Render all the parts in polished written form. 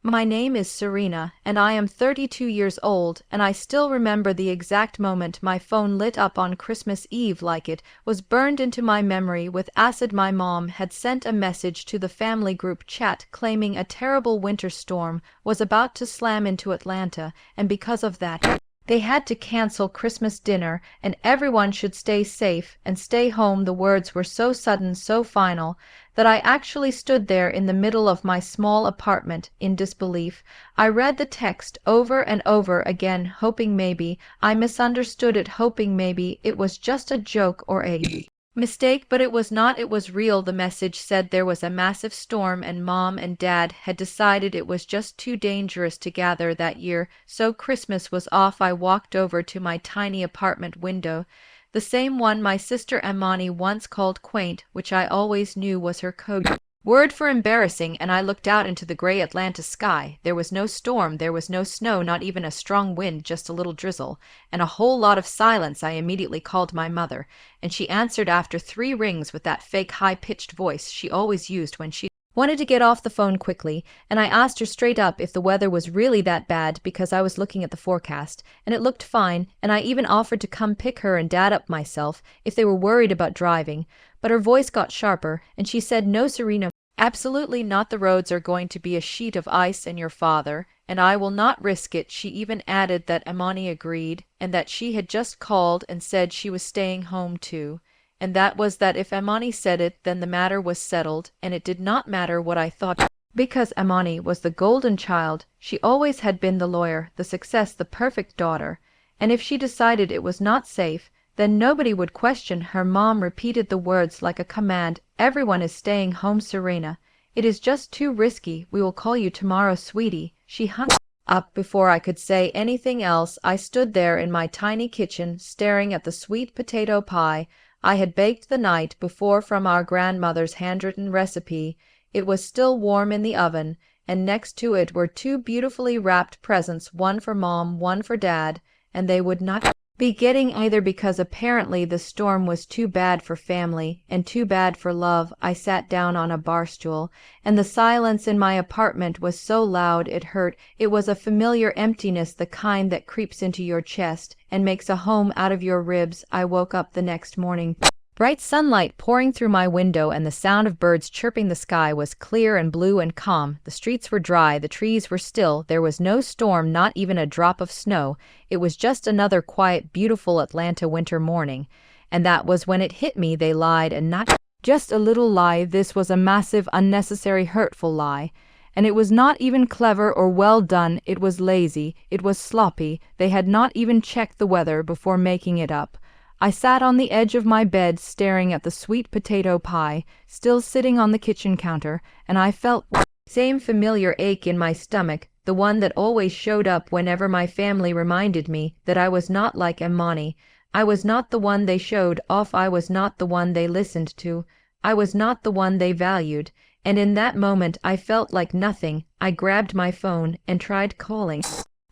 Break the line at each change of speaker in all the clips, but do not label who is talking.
My name is Serena, and I am 32 years old, and I still remember the exact moment my phone lit up on Christmas Eve like it was burned into my memory with acid. My mom had sent a message to the family group chat claiming a terrible winter storm was about to slam into Atlanta, and because of that, they had to cancel Christmas dinner and everyone should stay safe and stay home. The words were so sudden, so final, that I actually stood there in the middle of my small apartment in disbelief. I read the text over and over again, hoping maybe I misunderstood it, hoping maybe it was just a joke or a mistake, but it was not. It was real. The message said there was a massive storm and Mom and Dad had decided it was just too dangerous to gather that year, so Christmas was off. I walked over to my tiny apartment window, the same one my sister Amani once called quaint, which I always knew was her code word for embarrassing, and I looked out into the gray Atlanta sky. There was no storm, there was no snow, not even a strong wind, just a little drizzle, and a whole lot of silence. I immediately called my mother, and she answered after 3 rings with that fake high-pitched voice she always used when she wanted to get off the phone quickly, and I asked her straight up if the weather was really that bad because I was looking at the forecast, and it looked fine, and I even offered to come pick her and Dad up myself if they were worried about driving, but her voice got sharper, and she said, "No, Serena, absolutely not. The roads are going to be a sheet of ice and your father, and I will not risk it." She even added that Amani agreed, and that she had just called and said she was staying home too. And that was that. If Amani said it, then the matter was settled, and it did not matter what I thought, because Amani was the golden child. She always had been the lawyer, the success, the perfect daughter. And if she decided it was not safe, then nobody would question her. Mom repeated the words like a command. "Everyone is staying home, Serena. It is just too risky. We will call you tomorrow, sweetie." She hung up before I could say anything else. I stood there in my tiny kitchen, staring at the sweet potato pie I had baked the night before from our grandmother's handwritten recipe. It was still warm in the oven, and next to it were 2 beautifully wrapped presents, one for Mom, one for Dad, and they would not be getting either because apparently the storm was too bad for family and too bad for love. I sat down on a bar stool, and the silence in my apartment was so loud it hurt. It was a familiar emptiness, the kind that creeps into your chest and makes a home out of your ribs. I woke up the next morning. Bright sunlight pouring through my window and the sound of birds chirping. The sky was clear and blue and calm. The streets were dry, the trees were still. There was no storm, not even a drop of snow. It was just another quiet, beautiful Atlanta winter morning. And that was when it hit me. They lied, and not just a little lie. This was a massive, unnecessary, hurtful lie. And it was not even clever or well done. It was lazy. It was sloppy. They had not even checked the weather before making it up. I sat on the edge of my bed staring at the sweet potato pie, still sitting on the kitchen counter, and I felt the same familiar ache in my stomach, the one that always showed up whenever my family reminded me that I was not like Amani. I was not the one they showed off. I was not the one they listened to. I was not the one they valued. And in that moment I felt like nothing. I grabbed my phone and tried calling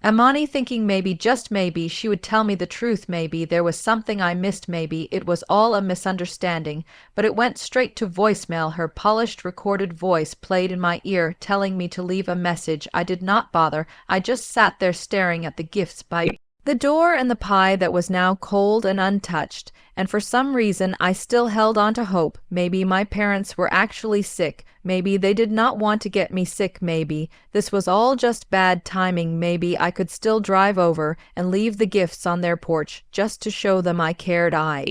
Amani, thinking maybe, just maybe, she would tell me the truth. Maybe there was something I missed. Maybe it was all a misunderstanding. But it went straight to voicemail. Her polished recorded voice played in my ear, telling me to leave a message. I did not bother. I just sat there staring at the gifts by the door and the pie that was now cold and untouched. And for some reason I still held on to hope. Maybe my parents were actually sick. Maybe they did not want to get me sick. Maybe this was all just bad timing. Maybe I could still drive over and leave the gifts on their porch just to show them I cared. I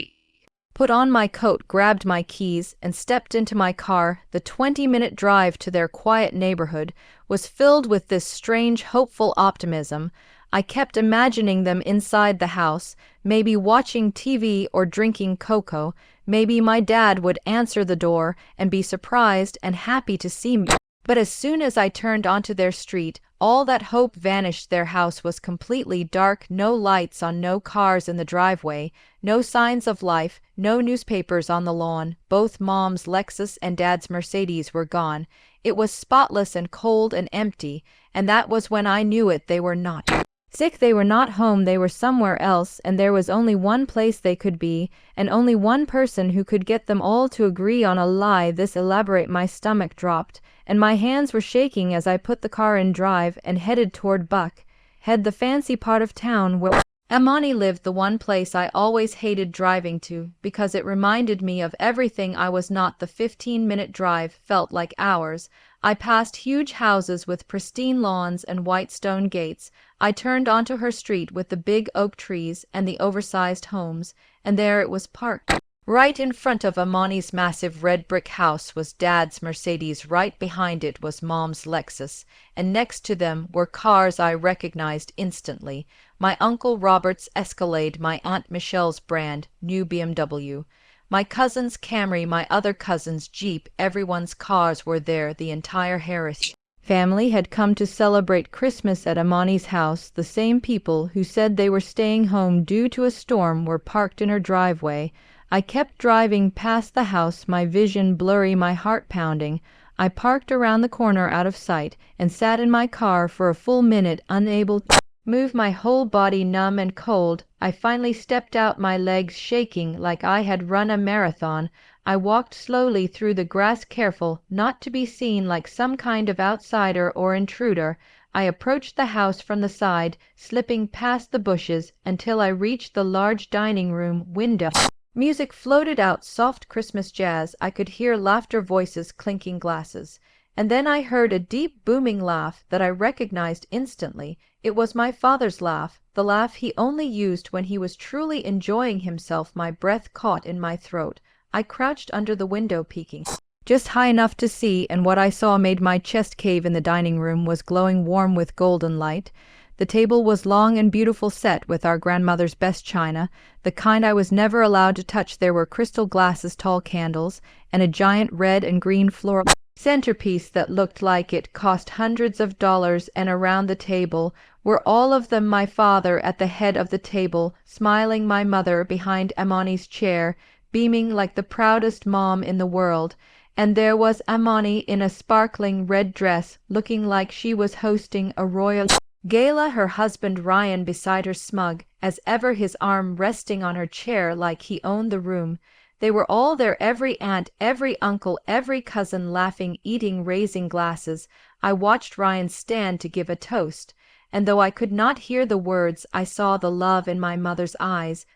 put on my coat, grabbed my keys, and stepped into my car. The 20-minute drive to their quiet neighborhood was filled with this strange, hopeful optimism. I kept imagining them inside the house, maybe watching TV or drinking cocoa. Maybe my dad would answer the door and be surprised and happy to see me. But as soon as I turned onto their street, all that hope vanished. Their house was completely dark, no lights on, no cars in the driveway, no signs of life, no newspapers on the lawn. Both Mom's Lexus and Dad's Mercedes were gone. It was spotless and cold and empty, and that was when I knew it. They were not Sick, they were not home, they were somewhere else, and there was only one place they could be, and only one person who could get them all to agree on a lie this elaborate. My stomach dropped, and my hands were shaking as I put the car in drive and headed toward Buckhead, the fancy part of town where Amani lived, the one place I always hated driving to, because it reminded me of everything I was not. The 15-minute drive felt like hours. I passed huge houses with pristine lawns and white stone gates. I turned onto her street with the big oak trees and the oversized homes, and there it was parked. Right in front of Amani's massive red brick house was Dad's Mercedes, right behind it was Mom's Lexus, and next to them were cars I recognized instantly. My Uncle Robert's Escalade, my Aunt Michelle's brand new BMW, my cousin's Camry, my other cousin's Jeep. Everyone's cars were there. The entire Harris family had come to celebrate Christmas at Amani's house. The same people who said they were staying home due to a storm were parked in her driveway. I kept driving past the house, my vision blurry, my heart pounding. I parked around the corner out of sight and sat in my car for a full minute, unable to move, my whole body numb and cold. I finally stepped out, my legs shaking like I had run a marathon. I walked slowly through the grass, careful not to be seen like some kind of outsider or intruder. I approached the house from the side, slipping past the bushes until I reached the large dining room window. Music floated out, soft Christmas jazz. I could hear laughter, voices, clinking glasses. And then I heard a deep booming laugh that I recognized instantly. It was my father's laugh, the laugh he only used when he was truly enjoying himself. My breath caught in my throat. I crouched under the window, peeking just high enough to see, and what I saw made my chest cave. In the dining room was glowing warm with golden light. The table was long and beautiful, set with our grandmother's best china, the kind I was never allowed to touch. There were crystal glasses, tall candles, and a giant red and green floral centerpiece that looked like it cost hundreds of dollars. And around the table were all of them. My father at the head of the table, smiling, my mother behind Amani's chair, beaming like the proudest mom in the world. And there was Amani in a sparkling red dress, looking like she was hosting a royal gala, her husband Ryan beside her, smug as ever, his arm resting on her chair like he owned the room. They were all there, every aunt, every uncle, every cousin, laughing, eating, raising glasses. I watched Ryan stand to give a toast, and though I could not hear the words, I saw the love in my mother's eyes,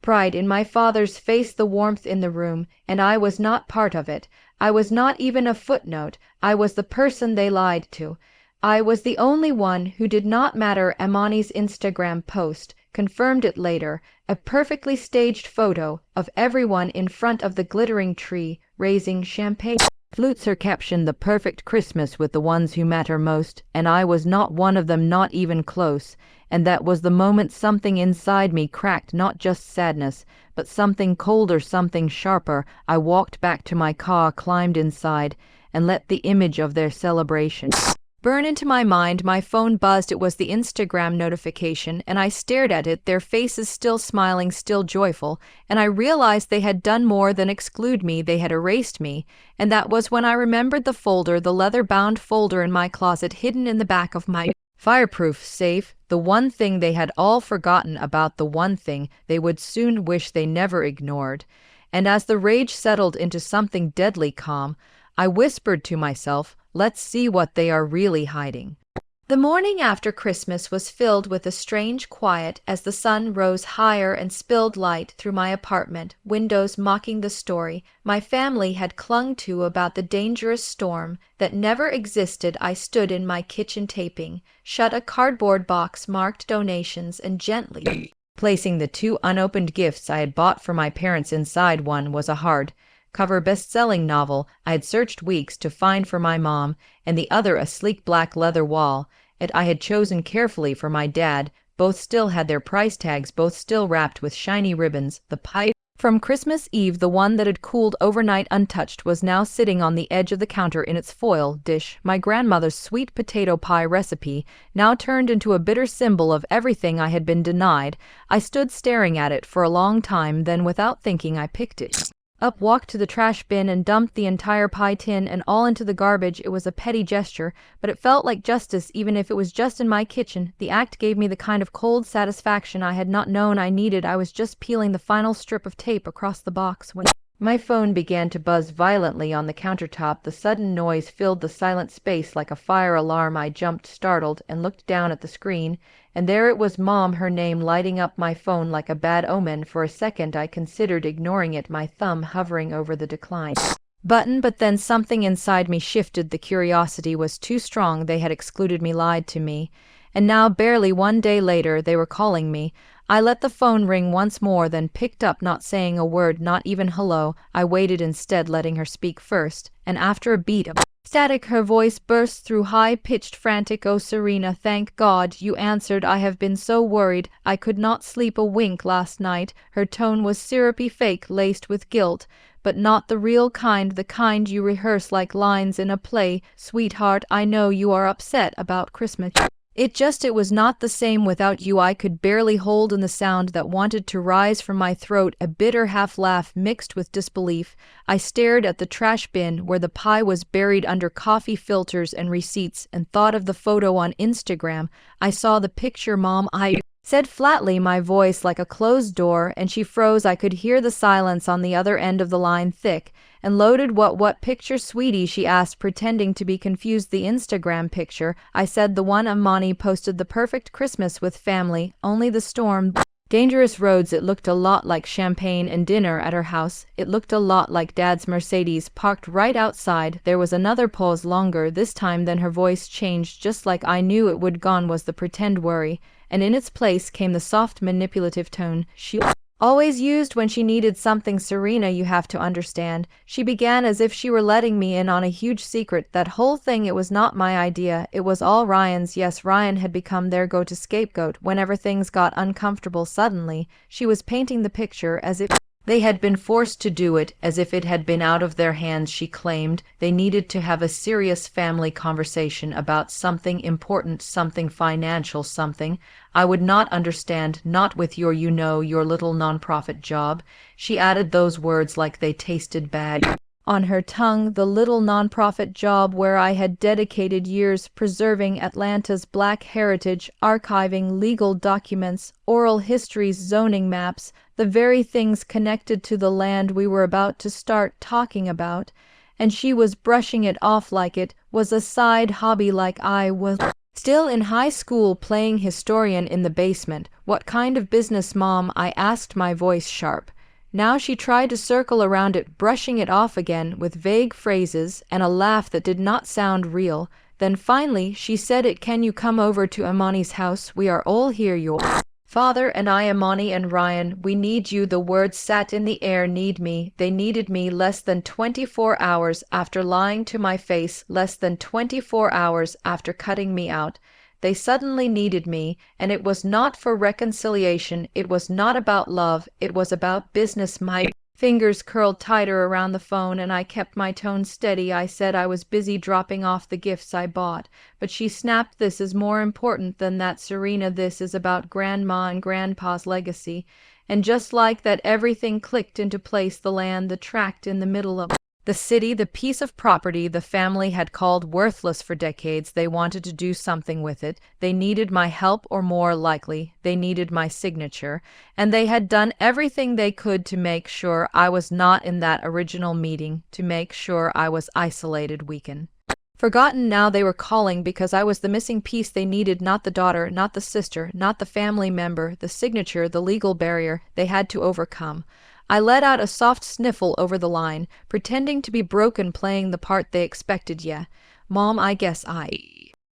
pride in my father's face, the warmth in the room, and I was not part of it. I was not even a footnote. I was the person they lied to. I was the only one who did not matter. Amani's Instagram post confirmed it later, a perfectly staged photo of everyone in front of the glittering tree, raising champagne flutes. Her caption, "The perfect Christmas with the ones who matter most," and I was not one of them, not even close. And that was the moment something inside me cracked, not just sadness, but something colder, something sharper. I walked back to my car, climbed inside, and let the image of their celebration burn into my mind. My phone buzzed. It was the Instagram notification, and I stared at it, their faces still smiling, still joyful, and I realized they had done more than exclude me. They had erased me, and that was when I remembered the folder, the leather-bound folder in my closet, hidden in the back of my fireproof safe, the one thing they had all forgotten about, the one thing they would soon wish they never ignored. And as the rage settled into something deadly calm, I whispered to myself, "Let's see what they are really hiding." The morning after Christmas was filled with a strange quiet as the sun rose higher and spilled light through my apartment windows, mocking the story my family had clung to about the dangerous storm that never existed. I stood in my kitchen, taping shut a cardboard box marked donations and gently placing the two unopened gifts I had bought for my parents inside. One was a hard cover best-selling novel I had searched weeks to find for my mom, and the other a sleek black leather wall it I had chosen carefully for my dad. Both still had their price tags, both still wrapped with shiny ribbons. The pie from Christmas Eve, the one that had cooled overnight untouched, was now sitting on the edge of the counter in its foil dish. My grandmother's sweet potato pie recipe, now turned into a bitter symbol of everything I had been denied. I stood staring at it for a long time, then without thinking I picked it up, walked to the trash bin and dumped the entire pie tin and all into the garbage. It was a petty gesture, but it felt like justice even if it was just in my kitchen. The act gave me the kind of cold satisfaction I had not known I needed. I was just peeling the final strip of tape across the box when my phone began to buzz violently on the countertop. The sudden noise filled the silent space like a fire alarm. I jumped, startled, and looked down at the screen, and there it was, Mom, her name lighting up my phone like a bad omen. For a second I considered ignoring it, my thumb hovering over the decline button, but then something inside me shifted. The curiosity was too strong. They had excluded me, lied to me. And now, barely 1 day later, they were calling me. I let the phone ring once more, then picked up, not saying a word, not even hello. I waited instead, letting her speak first, and after a beat of static her voice burst through, high-pitched, frantic. "Oh, Serena, thank God you answered. I have been so worried. I could not sleep a wink last night." Her tone was syrupy, fake, laced with guilt, but not the real kind, the kind you rehearse like lines in a play. "Sweetheart, I know you are upset about Christmas. It was not the same without you." I could barely hold in the sound that wanted to rise from my throat, a bitter half-laugh mixed with disbelief. I stared at the trash bin where the pie was buried under coffee filters and receipts, and thought of the photo on Instagram. "I saw the picture, Mom," I said flatly, my voice like a closed door, and she froze. I could hear the silence on the other end of the line, thick and loaded. What picture, sweetie?" she asked, pretending to be confused. "The Instagram picture," I said. "The one Amani posted, the perfect Christmas with family, only the storm, dangerous roads." It looked a lot like champagne and dinner at her house. It looked a lot like Dad's Mercedes parked right outside. There was another pause, longer this time. Then her voice changed, just like I knew it would. Gone was the pretend worry, and in its place came the soft, manipulative tone she always used when she needed something. "Serena, you have to understand," she began, as if she were letting me in on a huge secret. "That whole thing, it was not my idea. It was all Ryan's." Yes, Ryan had become their go-to scapegoat whenever things got uncomfortable. Suddenly, she was painting the picture as if they had been forced to do it, as if it had been out of their hands. She claimed they needed to have a serious family conversation about something important, something financial, something I would not understand, not with your, your little nonprofit job. She added those words like they tasted bad on her tongue. The little nonprofit job where I had dedicated years preserving Atlanta's Black heritage, archiving legal documents, oral histories, zoning maps, the very things connected to the land we were about to start talking about. And she was brushing it off like it was a side hobby, like I was still in high school playing historian in the basement. "What kind of business, Mom?" I asked, my voice sharp. Now she tried to circle around it, brushing it off again with vague phrases and a laugh that did not sound real. Then finally she said it. "Can you come over to Amani's house? We are all here, your father and I, Amani and Ryan. We need you." The words sat in the air. Need me. They needed me. Less than 24 hours after lying to my face, less than 24 hours after cutting me out, they suddenly needed me. And it was not for reconciliation. It was not about love. It was about business. My fingers curled tighter around the phone, and I kept my tone steady. I said I was busy dropping off the gifts I bought. But she snapped, "This is more important than that, Serena. This is about Grandma and Grandpa's legacy." And just like that, everything clicked into place. The land, the tract in the middle of the city, the piece of property the family had called worthless for decades. They wanted to do something with it. They needed my help, or more likely, they needed my signature. And they had done everything they could to make sure I was not in that original meeting, to make sure I was isolated, weakened, forgotten. Now they were calling because I was the missing piece they needed, not the daughter, not the sister, not the family member. The signature, the legal barrier they had to overcome. I let out a soft sniffle over the line, pretending to be broken, playing the part they expected. "Yeah, Mom, I guess I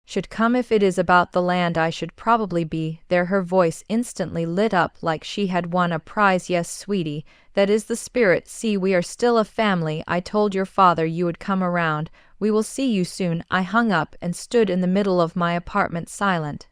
should come. If it is about the land, I should probably be there." Her voice instantly lit up like she had won a prize. "Yes, sweetie, that is the spirit. See, we are still a family. I told your father you would come around. We will see you soon." I hung up and stood in the middle of my apartment, silent,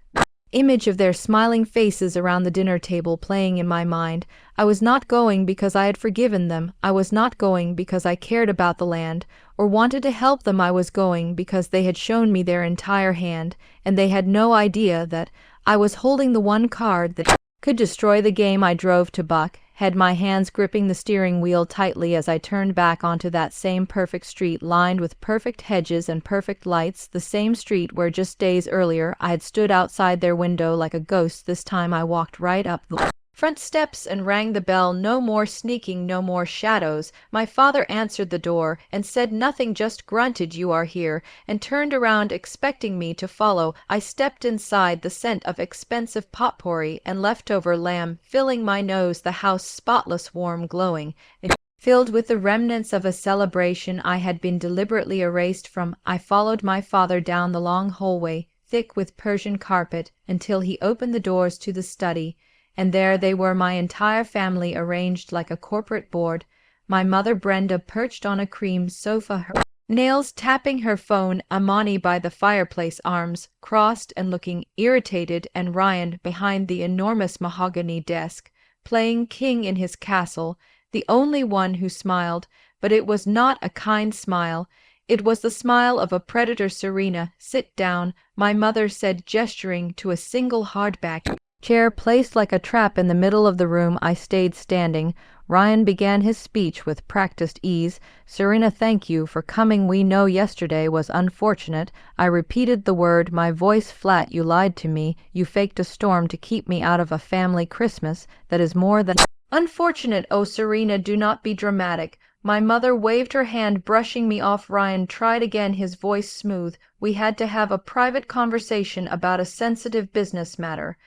image of their smiling faces around the dinner table playing in my mind. I was not going because I had forgiven them. I was not going because I cared about the land or wanted to help them. I was going because they had shown me their entire hand, and they had no idea that I was holding the one card that could destroy the game. I drove to Buck head, my hands gripping the steering wheel tightly as I turned back onto that same perfect street lined with perfect hedges and perfect lights, the same street where just days earlier I had stood outside their window like a ghost. This time I walked right up the front steps and rang the bell. No more sneaking, no more shadows. My father answered the door and said nothing, just grunted, "You are here," and turned around expecting me to follow. I stepped inside, the scent of expensive potpourri and leftover lamb filling my nose, the house spotless, warm, glowing, and filled with the remnants of a celebration I had been deliberately erased from. I followed my father down the long hallway, thick with Persian carpet, until he opened the doors to the study. And there they were, my entire family arranged like a corporate board. My mother Brenda perched on a cream sofa, her nails tapping her phone, Amani by the fireplace, arms crossed and looking irritated, and Ryan behind the enormous mahogany desk, playing king in his castle, the only one who smiled. But it was not a kind smile. It was the smile of a predator. "Serena, sit down," my mother said, gesturing to a single hardback chair placed like a trap in the middle of the room. I stayed standing. Ryan began his speech with practiced ease. "Serena, thank you for coming. We know yesterday was unfortunate." I repeated the word, my voice flat. "You lied to me. You faked a storm to keep me out of a family Christmas. That is more than unfortunate." "Oh, Serena, do not be dramatic." My mother waved her hand, brushing me off. Ryan tried again, his voice smooth. "We had to have a private conversation about a sensitive business matter."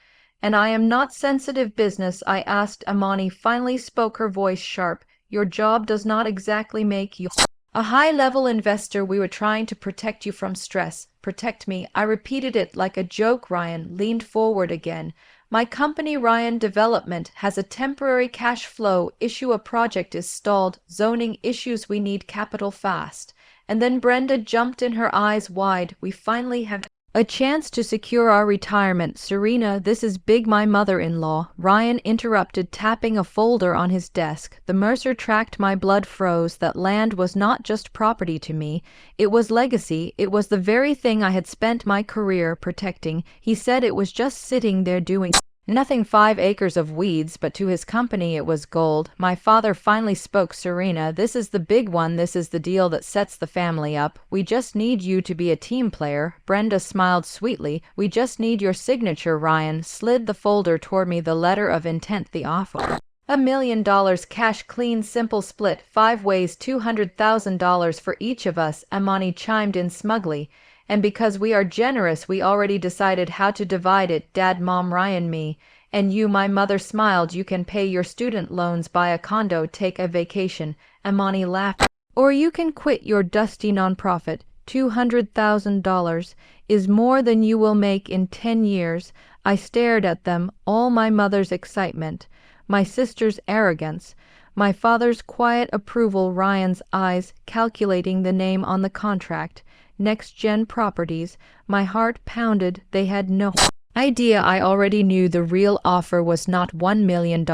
"And I am not sensitive business?" I asked. Amani finally spoke, her voice sharp. "Your job does not exactly make you a high-level investor. We were trying to protect you from stress." "Protect me?" I repeated it like a joke. Ryan leaned forward again. "My company, Ryan Development, has a temporary cash flow issue. A project is stalled. Zoning issues. We need capital fast." And then Brenda jumped in, her eyes wide. "We finally have a chance to secure our retirement." "Serena, this is big." "My mother-in-law," Ryan interrupted, tapping a folder on his desk. The Mercer tracked. My blood froze. That land was not just property to me. It was legacy. It was the very thing I had spent my career protecting. He said it was just sitting there doing nothing. 5 acres of weeds, but to his company it was gold. My father finally spoke. "Serena, this is the big one. This is the deal that sets the family up. We just need you to be a team player." Brenda smiled sweetly. "We just need your signature." Ryan slid the folder toward me, the letter of intent, the offer. $1 million cash, clean, simple split, 5 ways, $200,000 for each of us, Amani chimed in smugly. "And because we are generous, we already decided how to divide it. Dad, Mom, Ryan, me, and you." My mother smiled. "You can pay your student loans, buy a condo, take a vacation." Amani laughed. "Or you can quit your dusty nonprofit. $200,000 is more than you will make in 10 years. I stared at them, all my mother's excitement, my sister's arrogance, my father's quiet approval, Ryan's eyes calculating the name on the contract. Next Gen Properties. My heart pounded. They had no idea. I already knew the real offer was not $1 million.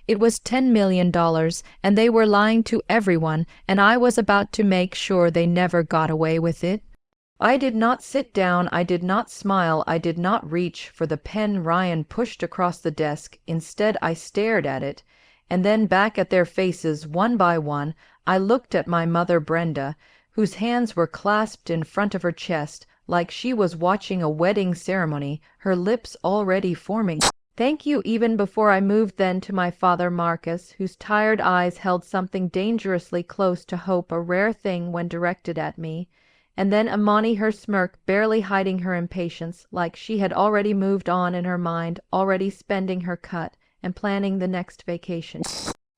It was $10 million, and they were lying to everyone, and I was about to make sure they never got away with it. I did not sit down. I did not smile. I did not reach for the pen Ryan pushed across the desk. Instead, I stared at it, and then back at their faces one by one. I looked at my mother Brenda, whose hands were clasped in front of her chest, like she was watching a wedding ceremony, her lips already forming "Thank you," even before I moved. Then to my father Marcus, whose tired eyes held something dangerously close to hope, a rare thing when directed at me. And then Amani, her smirk barely hiding her impatience, like she had already moved on in her mind, already spending her cut and planning the next vacation.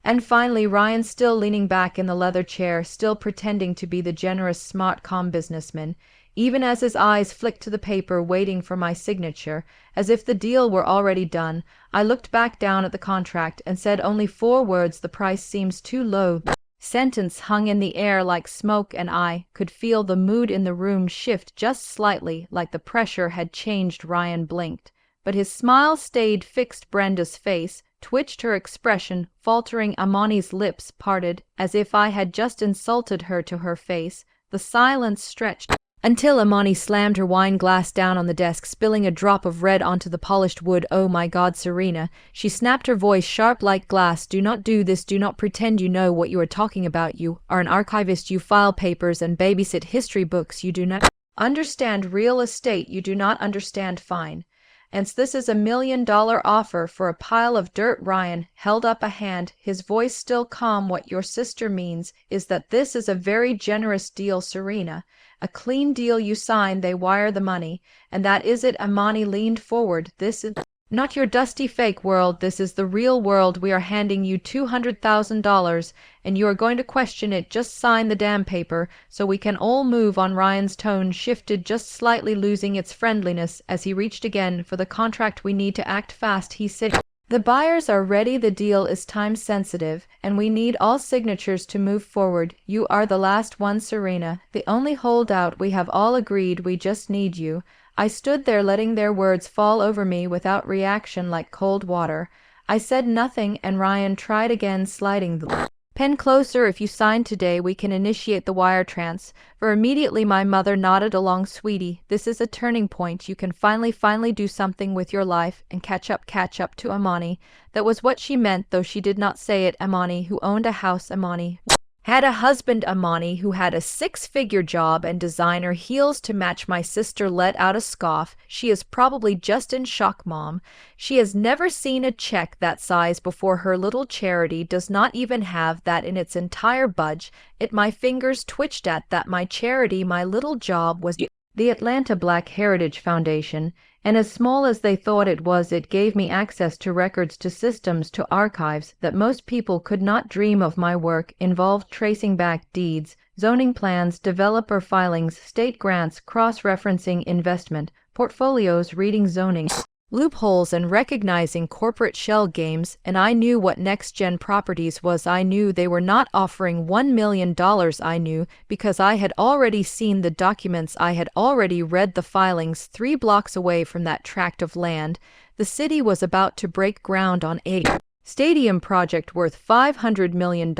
And finally Ryan, still leaning back in the leather chair, still pretending to be the generous, smart, calm businessman, even as his eyes flicked to the paper, waiting for my signature, as if the deal were already done. I looked back down at the contract and said only 4 words. "The price seems too low." Sentence hung in the air like smoke, and I could feel the mood in the room shift just slightly, like the pressure had changed. Ryan blinked, but his smile stayed fixed. Brenda's face twitched, her expression faltering. Amani's lips parted, as if I had just insulted her to her face. The silence stretched Until Amani slammed her wine glass down on the desk, spilling a drop of red onto the polished wood. "Oh my God, Serena," she snapped, her voice sharp like glass. "Do not do this. Do not pretend you know what you are talking about. You are an archivist. You file papers and babysit history books. You do not understand real estate. You do not understand fine. And this is $1 million offer for a pile of dirt." Ryan held up a hand, his voice still calm. "What your sister means is that this is a very generous deal, Serena. A clean deal you sign, they wire the money, and that is it." Amani leaned forward. "This is not your dusty fake world. This is the real world. We are handing you $200,000, and you are going to question it. Just sign the damn paper, so we can all move on." Ryan's tone shifted just slightly, losing its friendliness as he reached again for the contract. "We need to act fast," he said. "The buyers are ready. The deal is time sensitive, and we need all signatures to move forward. You are the last one, Serena, the only holdout. We have all agreed. We just need you." I stood there, letting their words fall over me without reaction, like cold water. I said nothing, and Ryan tried again, sliding the pen closer. "If you sign today, we can initiate the wire transfer immediately." My mother nodded along. "Sweetie, this is a turning point. You can finally do something with your life and catch up to Amani." That was what she meant, though she did not say it. Amani, who owned a house. Amani had a husband. Amani, who had a six-figure job and designer heels to match. My sister let out a scoff. "She is probably just in shock, Mom. She has never seen a check that size before. Her little charity does not even have that in its entire budget." My fingers twitched at that. My charity, my little job, was the Atlanta Black Heritage Foundation, and as small as they thought it was, it gave me access to records, to systems, to archives that most people could not dream of. My work involved tracing back deeds, zoning plans, developer filings, state grants, cross-referencing investment portfolios, reading zoning loopholes, and recognizing corporate shell games. And I knew what next-gen properties was. I knew they were not offering $1 million. I knew because I had already seen the documents. I had already read the filings. 3 blocks away from that tract of land, the city was about to break ground on a stadium project worth $500 million,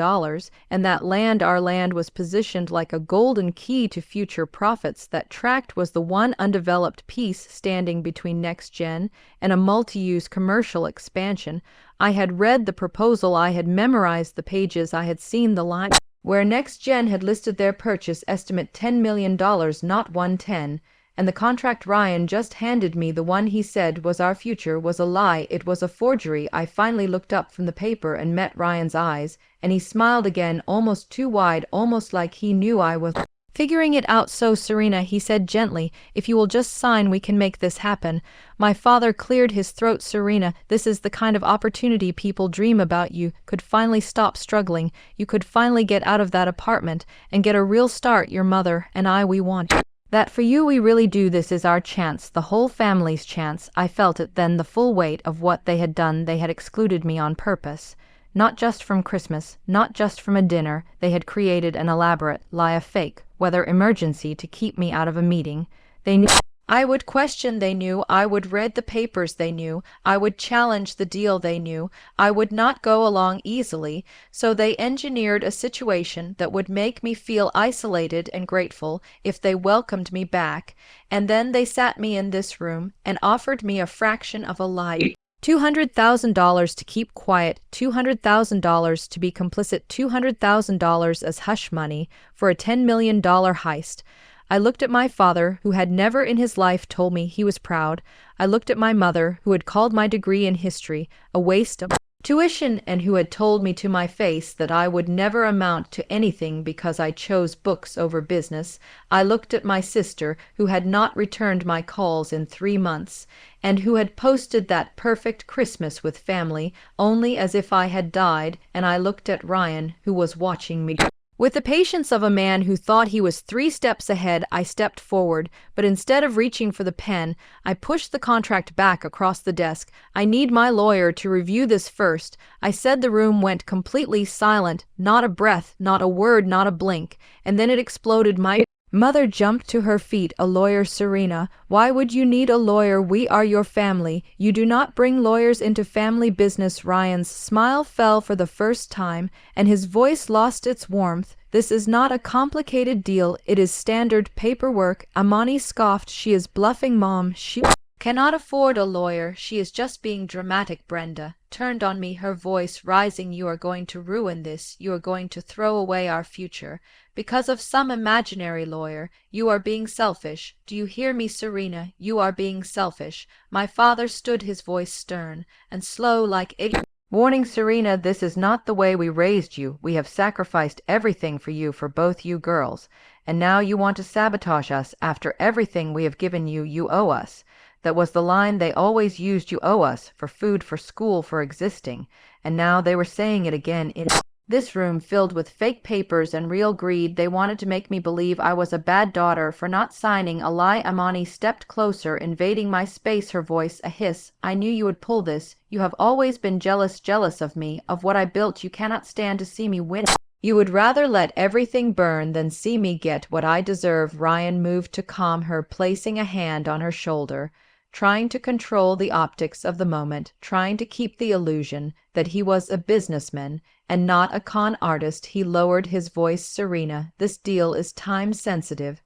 and that land, our land, was positioned like a golden key to future profits. That tract was the one undeveloped piece standing between next-gen and a multi-use commercial expansion. I had read the proposal, I had memorized the pages, I had seen the line where next-gen had listed their purchase estimate $10 million, not 110. And the contract Ryan just handed me, the one he said was our future, was a lie. It was a forgery. I finally looked up from the paper and met Ryan's eyes, and he smiled again, almost too wide, almost like he knew I was figuring it out. "So, Serena," he said gently, "if you will just sign, we can make this happen." My father cleared his throat. "Serena, this is the kind of opportunity people dream about. You could finally stop struggling. You could finally get out of that apartment and get a real start. Your mother and I, we want that for you. We really do. This is our chance, the whole family's chance." I felt it then, the full weight of what they had done. They had excluded me on purpose. Not just from Christmas, not just from a dinner. They had created an elaborate lie, a fake weather emergency to keep me out of a meeting. They knew I would question. They knew I would read the papers. They knew I would challenge the deal. They knew I would not go along easily. So they engineered a situation that would make me feel isolated and grateful if they welcomed me back. And then they sat me in this room and offered me a fraction of a lie. $200,000 to keep quiet, $200,000 to be complicit, $200,000 as hush money for a $10 million heist. I looked at my father, who had never in his life told me he was proud. I looked at my mother, who had called my degree in history a waste of tuition, and who had told me to my face that I would never amount to anything because I chose books over business. I looked at my sister, who had not returned my calls in 3 months, and who had posted that perfect Christmas with family only as if I had died, and I looked at Ryan, who was watching me. With the patience of a man who thought he was 3 steps ahead, I stepped forward, but instead of reaching for the pen, I pushed the contract back across the desk. "I need my lawyer to review this first," I said. The room went completely silent, not a breath, not a word, not a blink, and then it exploded. My mother jumped to her feet. "A lawyer, Serena? Why would you need a lawyer? We are your family. You do not bring lawyers into family business." Ryan's smile fell for the first time, and his voice lost its warmth. This is not a complicated deal, it is standard paperwork. Amani scoffed. She is bluffing, Mom. She cannot afford a lawyer. She is just being dramatic. Brenda turned on me, her voice rising. You are going to ruin this. You are going to throw away our future. Because of some imaginary lawyer. You are being selfish. Do you hear me, Serena? You are being selfish. My father stood, his voice stern and slow like idiot. Warning, Serena, this is not the way we raised you. We have sacrificed everything for you, for both you girls. And now you want to sabotage us. After everything we have given you, you owe us. That was the line they always used. You owe us, for food, for school, for existing. And now they were saying it again in this room filled with fake papers and real greed. They wanted to make me believe I was a bad daughter for not signing a lie. Amani stepped closer, invading my space, her voice a hiss. I knew you would pull this. You have always been jealous of me, of what I built. You cannot stand to see me win. You would rather let everything burn than see me get what I deserve. Ryan moved to calm her, placing a hand on her shoulder, trying to control the optics of the moment, trying to keep the illusion that he was a businessman and not a con artist. He lowered his voice. Serena, this deal is time sensitive.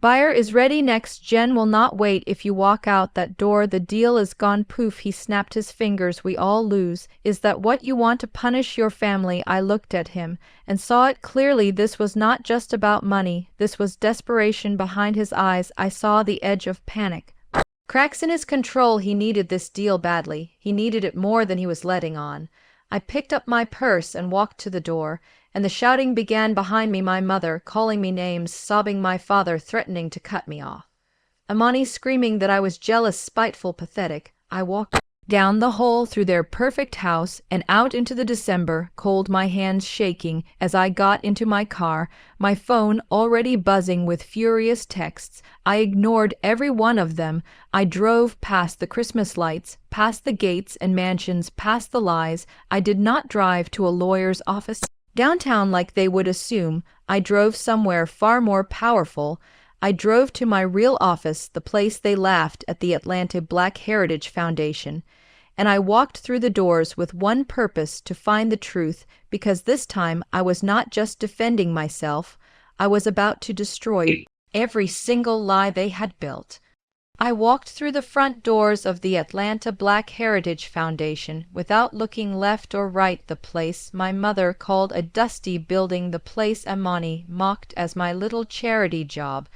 Buyer is ready next. Jen will not wait. If you walk out that door, the deal is gone. Poof, he snapped his fingers. We all lose. Is that what you want, to punish your family? I looked at him and saw it clearly. This was not just about money. This was desperation behind his eyes. I saw the edge of panic. Cracks in his control. He needed this deal badly. He needed it more than he was letting on. I picked up my purse and walked to the door, and the shouting began behind me. My mother calling me names, sobbing, my father threatening to cut me off. Amani screaming that I was jealous, spiteful, pathetic. I walked down the hall, through their perfect house, and out into the December cold, my hands shaking as I got into my car, my phone already buzzing with furious texts. I ignored every one of them. I drove past the Christmas lights, past the gates and mansions, past the lies. I did not drive to a lawyer's office downtown like they would assume. I drove somewhere far more powerful. I drove to my real office, the place they laughed at, the Atlanta Black Heritage Foundation. And I walked through the doors with one purpose, to find the truth, because this time I was not just defending myself. I was about to destroy every single lie they had built. I walked through the front doors of the Atlanta Black Heritage Foundation without looking left or right. The place my mother called a dusty building, the place Amani mocked as my little charity job.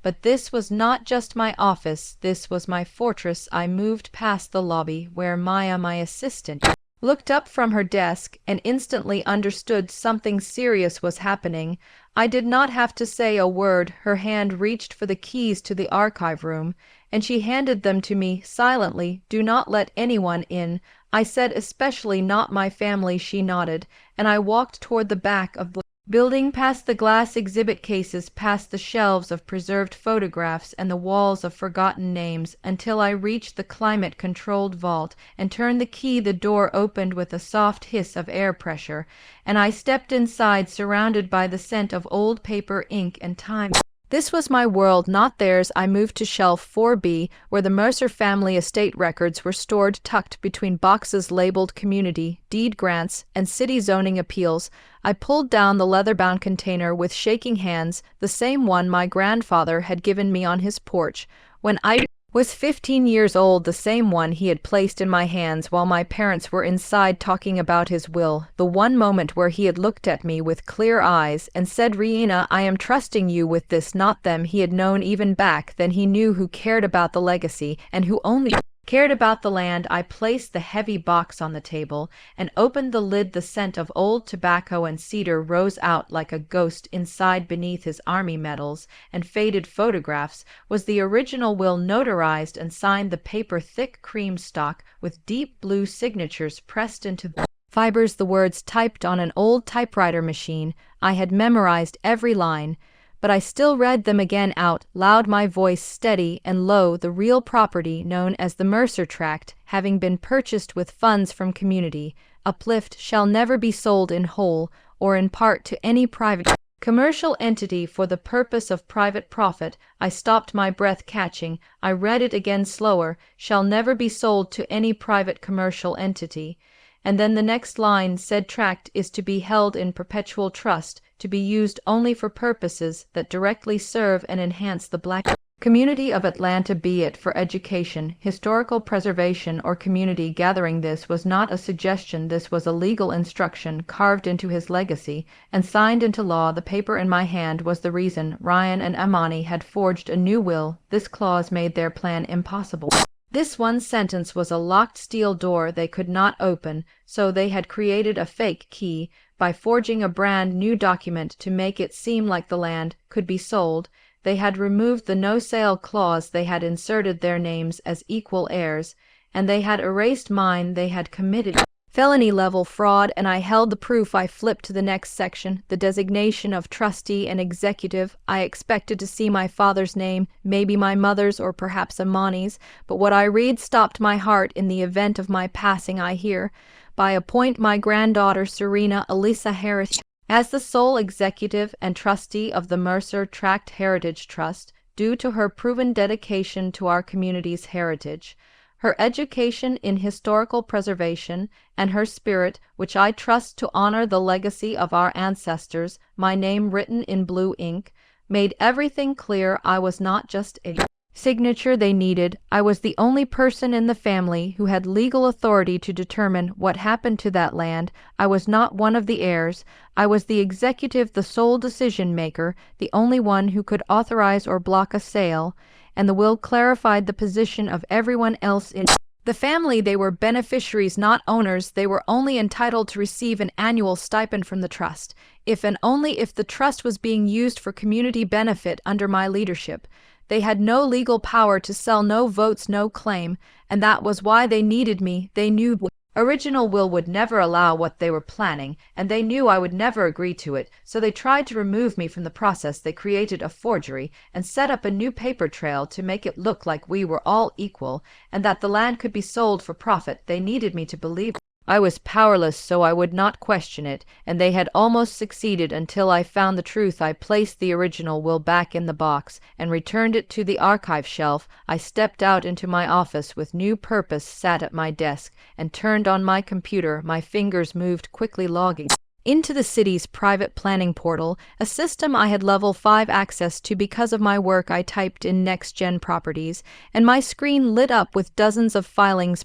But this was not just my office, this was my fortress. I moved past the lobby, where Maya, my assistant, looked up from her desk and instantly understood something serious was happening. I did not have to say a word. Her hand reached for the keys to the archive room, and she handed them to me silently. Do not let anyone in, I said, especially not my family. She nodded, and I walked toward the back of the building, past the glass exhibit cases, past the shelves of preserved photographs and the walls of forgotten names, until I reached the climate-controlled vault and turned the key. The door opened with a soft hiss of air pressure, and I stepped inside, surrounded by the scent of old paper, ink, and time. This was my world, not theirs. I moved to shelf 4B, where the Mercer family estate records were stored, tucked between boxes labeled community, deed grants, and city zoning appeals. I pulled down the leather-bound container with shaking hands, the same one my grandfather had given me on his porch when I was 15 years old, the same one he had placed in my hands while my parents were inside talking about his will, the one moment where he had looked at me with clear eyes and said, "Rihanna, I am trusting you with this, not them." He had known even back then. He knew who cared about the legacy and who only cared about the land. I placed the heavy box on the table and opened the lid. The scent of old tobacco and cedar rose out like a ghost. Inside, beneath his army medals and faded photographs, was the original will, notarized and signed, the paper thick cream stock with deep blue signatures pressed into the fibers, the words typed on an old typewriter machine. I had memorized every line, but I still read them again out loud, my voice steady and low. The real property, known as the Mercer Tract, having been purchased with funds from community uplift, shall never be sold in whole or in part to any private commercial entity for the purpose of private profit. I stopped, my breath catching. I read it again slower. Shall never be sold to any private commercial entity. And then the next line said, tract is to be held in perpetual trust to be used only for purposes that directly serve and enhance the Black community of Atlanta, be it for education, historical preservation, or community gathering. This was not a suggestion, this was a legal instruction carved into his legacy and signed into law. The paper in my hand was the reason Ryan and Amani had forged a new will. This clause made their plan impossible. This one sentence was a locked steel door they could not open, so they had created a fake key by forging a brand new document to make it seem like the land could be sold. They had removed the no-sale clause, they had inserted their names as equal heirs, and they had erased mine. They had committed felony-level fraud, and I held the proof. I flipped to the next section, the designation of trustee and executive. I expected to see my father's name, maybe my mother's, or perhaps Amani's, but what I read stopped my heart. In the event of my passing, I hereby appoint my granddaughter Serena Elisa Harris as the sole executive and trustee of the Mercer Tract Heritage Trust, due to her proven dedication to our community's heritage, her education in historical preservation, and her spirit, which I trust to honor the legacy of our ancestors. My name written in blue ink made everything clear. I was not just a signature they needed. I was the only person in the family who had legal authority to determine what happened to that land. I was not one of the heirs. I was the executive, the sole decision maker, the only one who could authorize or block a sale, and the will clarified the position of everyone else in the family. They were beneficiaries, not owners. They were only entitled to receive an annual stipend from the trust, if and only if the trust was being used for community benefit under my leadership. They had no legal power to sell, no votes, no claim, and that was why they needed me. They knew the original will would never allow what they were planning, and they knew I would never agree to it, so they tried to remove me from the process. They created a forgery and set up a new paper trail to make it look like we were all equal and that the land could be sold for profit. They needed me to believe I was powerless, so I would not question it, and they had almost succeeded until I found the truth. I placed the original will back in the box and returned it to the archive shelf. I stepped out into my office with new purpose, sat at my desk, and turned on my computer. My fingers moved quickly, logging into the city's private planning portal, a system I had level 5 access to because of my work. I typed in next-gen properties, and my screen lit up with dozens of filings.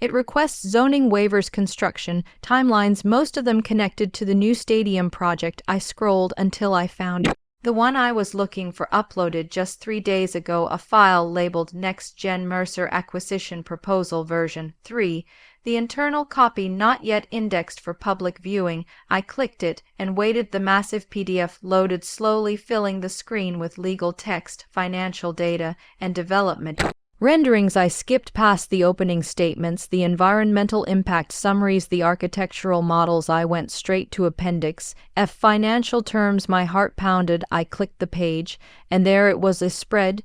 It requests zoning waivers, construction timelines, most of them connected to the new stadium project. I scrolled until I found the one I was looking for, uploaded just 3 days ago, a file labeled Next Gen Mercer Acquisition Proposal Version 3. The internal copy not yet indexed for public viewing. I clicked it and waited. The massive PDF loaded slowly, filling the screen with legal text, financial data, and development renderings. I skipped past the opening statements, the environmental impact summaries, the architectural models. I went straight to Appendix F, financial terms. My heart pounded. I clicked the page, and there it was, a spread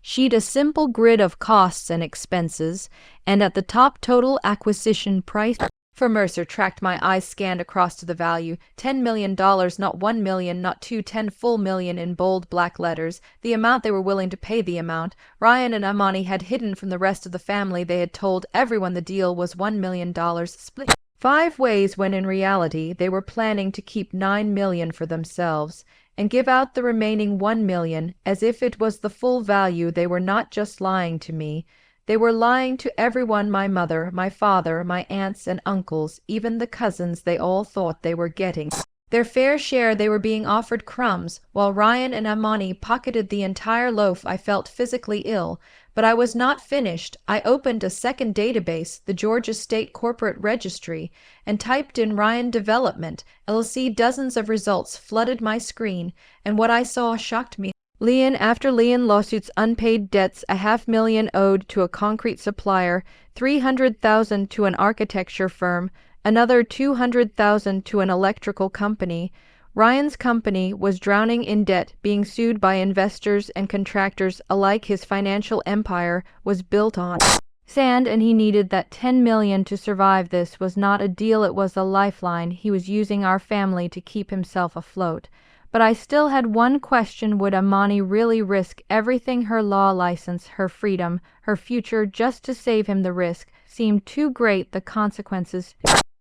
sheet, a simple grid of costs and expenses, and at the top, total acquisition price for Mercer Tract. My eyes scanned across to the value, $10 million, not $1 million, not $2, $10 full million in bold black letters, the amount they were willing to pay, the amount Ryan and Amani had hidden from the rest of the family. They had told everyone the deal was $1 million, split 5 ways, when in reality they were planning to keep $9 million for themselves and give out the remaining $1 million as if it was the full value. They were not just lying to me. They were lying to everyone, my mother, my father, my aunts and uncles, even the cousins. They all thought they were getting their fair share. They were being offered crumbs, while Ryan and Amani pocketed the entire loaf. I felt physically ill, but I was not finished. I opened a second database, the Georgia State Corporate Registry, and typed in Ryan Development, LLC. Dozens of results flooded my screen, and what I saw shocked me. Lien after lien lawsuits, unpaid debts, $500,000 owed to a concrete supplier, $300,000 to an architecture firm, another $200,000 to an electrical company. Ryan's company was drowning in debt, being sued by investors and contractors alike. His financial empire was built on sand, and he needed that $10 million to survive. This was not a deal, it was a lifeline. He was using our family to keep himself afloat. But I still had one question: would Amani really risk everything, her law license, her freedom, her future, just to save him? The risk seemed too great, the consequences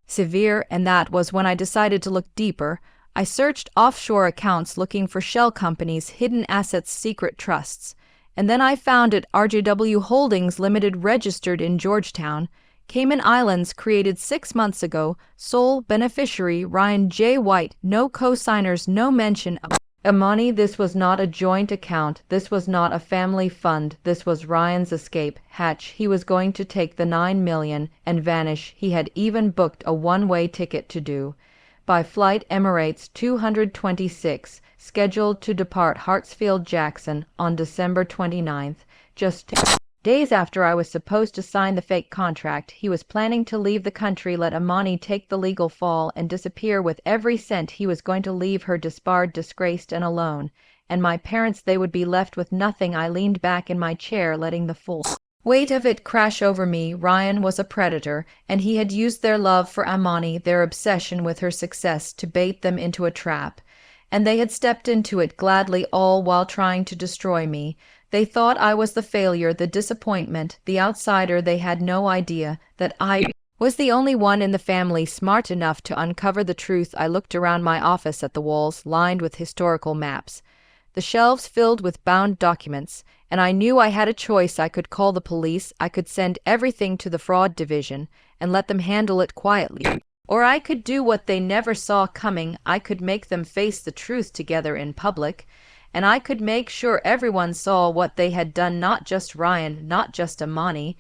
severe, and that was when I decided to look deeper. I searched offshore accounts looking for shell companies, hidden assets, secret trusts. And then I found it RJW Holdings Limited, registered in Georgetown, Cayman Islands, created 6 months ago, sole beneficiary Ryan J. White, no co-signers, no mention of Amani. This was not a joint account, this was not a family fund, this was Ryan's escape hatch. He was going to take the 9 million and vanish. He had even booked a one-way ticket to do by flight Emirates 226, scheduled to depart Hartsfield-Jackson on December 29th, just 2 days after I was supposed to sign the fake contract. He was planning to leave the country, let Amani take the legal fall, and disappear with every cent. He was going to leave her disbarred, disgraced, and alone. And my parents, they would be left with nothing. I leaned back in my chair, letting the full weight of it crash over me. Ryan was a predator, and he had used their love for Amani, their obsession with her success, to bait them into a trap. And they had stepped into it gladly, all while trying to destroy me. They thought I was the failure, the disappointment, the outsider. They had no idea that I was the only one in the family smart enough to uncover the truth. I looked around my office at the walls lined with historical maps, the shelves filled with bound documents, and I knew I had a choice. I could call the police, I could send everything to the fraud division and let them handle it quietly, or I could do what they never saw coming. I could make them face the truth together in public, and I could make sure everyone saw what they had done, not just Ryan, not just Amani,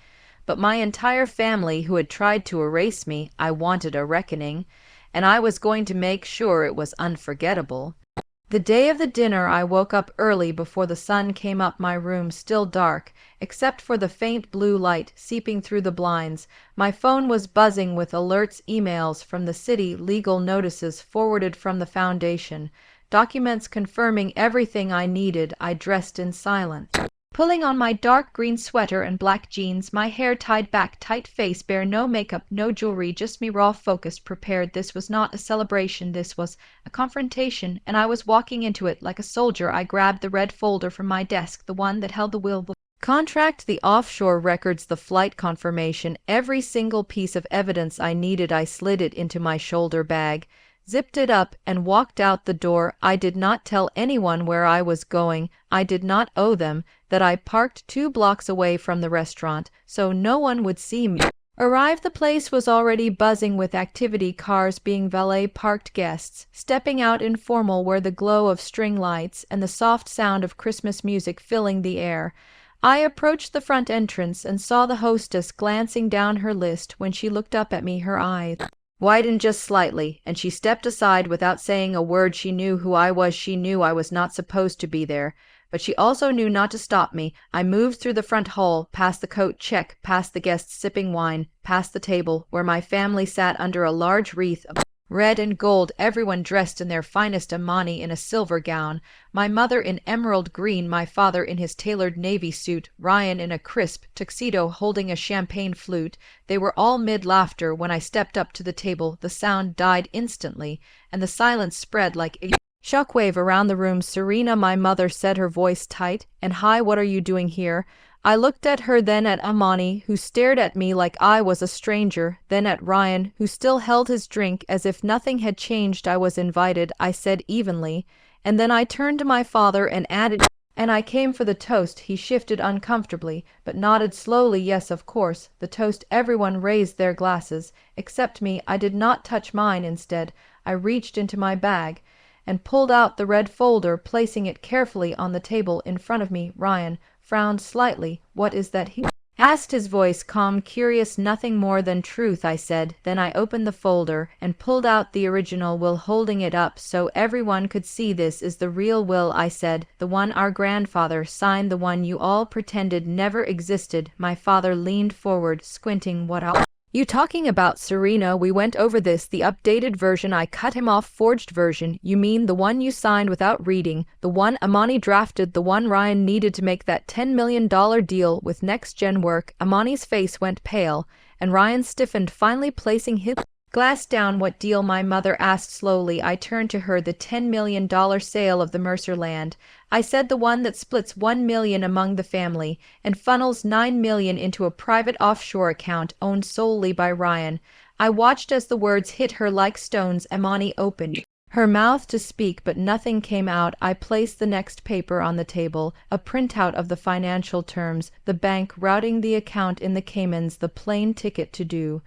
but my entire family who had tried to erase me. I wanted a reckoning, and I was going to make sure it was unforgettable. The day of the dinner, I woke up early before the sun came up, my room still dark, except for the faint blue light seeping through the blinds. My phone was buzzing with alerts, emails from the city, legal notices forwarded from the foundation, documents confirming everything I needed. I dressed in silence, pulling on my dark green sweater and black jeans, my hair tied back, tight face bare, no makeup, no jewelry, just me, raw, focused, prepared. This was not a celebration, this was a confrontation, and I was walking into it like a soldier. I grabbed the red folder from my desk, the one that held the will, the contract, the offshore records, the flight confirmation, every single piece of evidence I needed. I slid it into my shoulder bag, zipped it up, and walked out the door. I did not tell anyone where I was going. I did not owe them that I parked 2 blocks away from the restaurant, so no one would see me. Arrived, the place was already buzzing with activity, cars being valet parked, guests stepping out, informal, where the glow of string lights and the soft sound of Christmas music filling the air. I approached the front entrance and saw the hostess glancing down her list. When she looked up at me, her eyes widened just slightly, and she stepped aside without saying a word. She knew who I was. She knew I was not supposed to be there, but she also knew not to stop me. I moved through the front hall, past the coat check, past the guests sipping wine, past the table where my family sat under a large wreath of red and gold, everyone dressed in their finest. Amani in a silver gown, my mother in emerald green, my father in his tailored navy suit, Ryan in a crisp tuxedo holding a champagne flute. They were all mid-laughter. When I stepped up to the table, the sound died instantly, and the silence spread like a shockwave around the room. "Serena," my mother said, her voice tight and high, "what are you doing here?" I looked at her, then at Amani, who stared at me like I was a stranger, then at Ryan, who still held his drink as if nothing had changed. "I was invited," I said evenly, and then I turned to my father and added, "And I came for the toast." He shifted uncomfortably, but nodded slowly, "Yes, of course, the toast." Everyone raised their glasses, except me. I did not touch mine. Instead, I reached into my bag and pulled out the red folder, placing it carefully on the table in front of me. Ryan frowned slightly. "What is that?" he asked, his voice calm, curious. "Nothing more than truth," I said. Then I opened the folder and pulled out the original will, holding it up so everyone could see. "This is the real will," I said, "the one our grandfather signed, the one you all pretended never existed." My father leaned forward, squinting. "What are you talking about, Serena? We went over this, the updated version." I cut him off. "Forged version? You mean the one you signed without reading, the one Amani drafted, the one Ryan needed to make that $10 million deal with Next Gen work?" Amani's face went pale, and Ryan stiffened, finally placing his glass down. "What deal?" my mother asked slowly. I turned to her. "The $10 million sale of the Mercer land," I said, "the one that splits $1 million among the family and funnels $9 million into a private offshore account owned solely by Ryan." I watched as the words hit her like stones. Amani opened her mouth to speak, but nothing came out. I placed the next paper on the table, a printout of the financial terms, the bank routing the account in the Caymans, the plain ticket to do.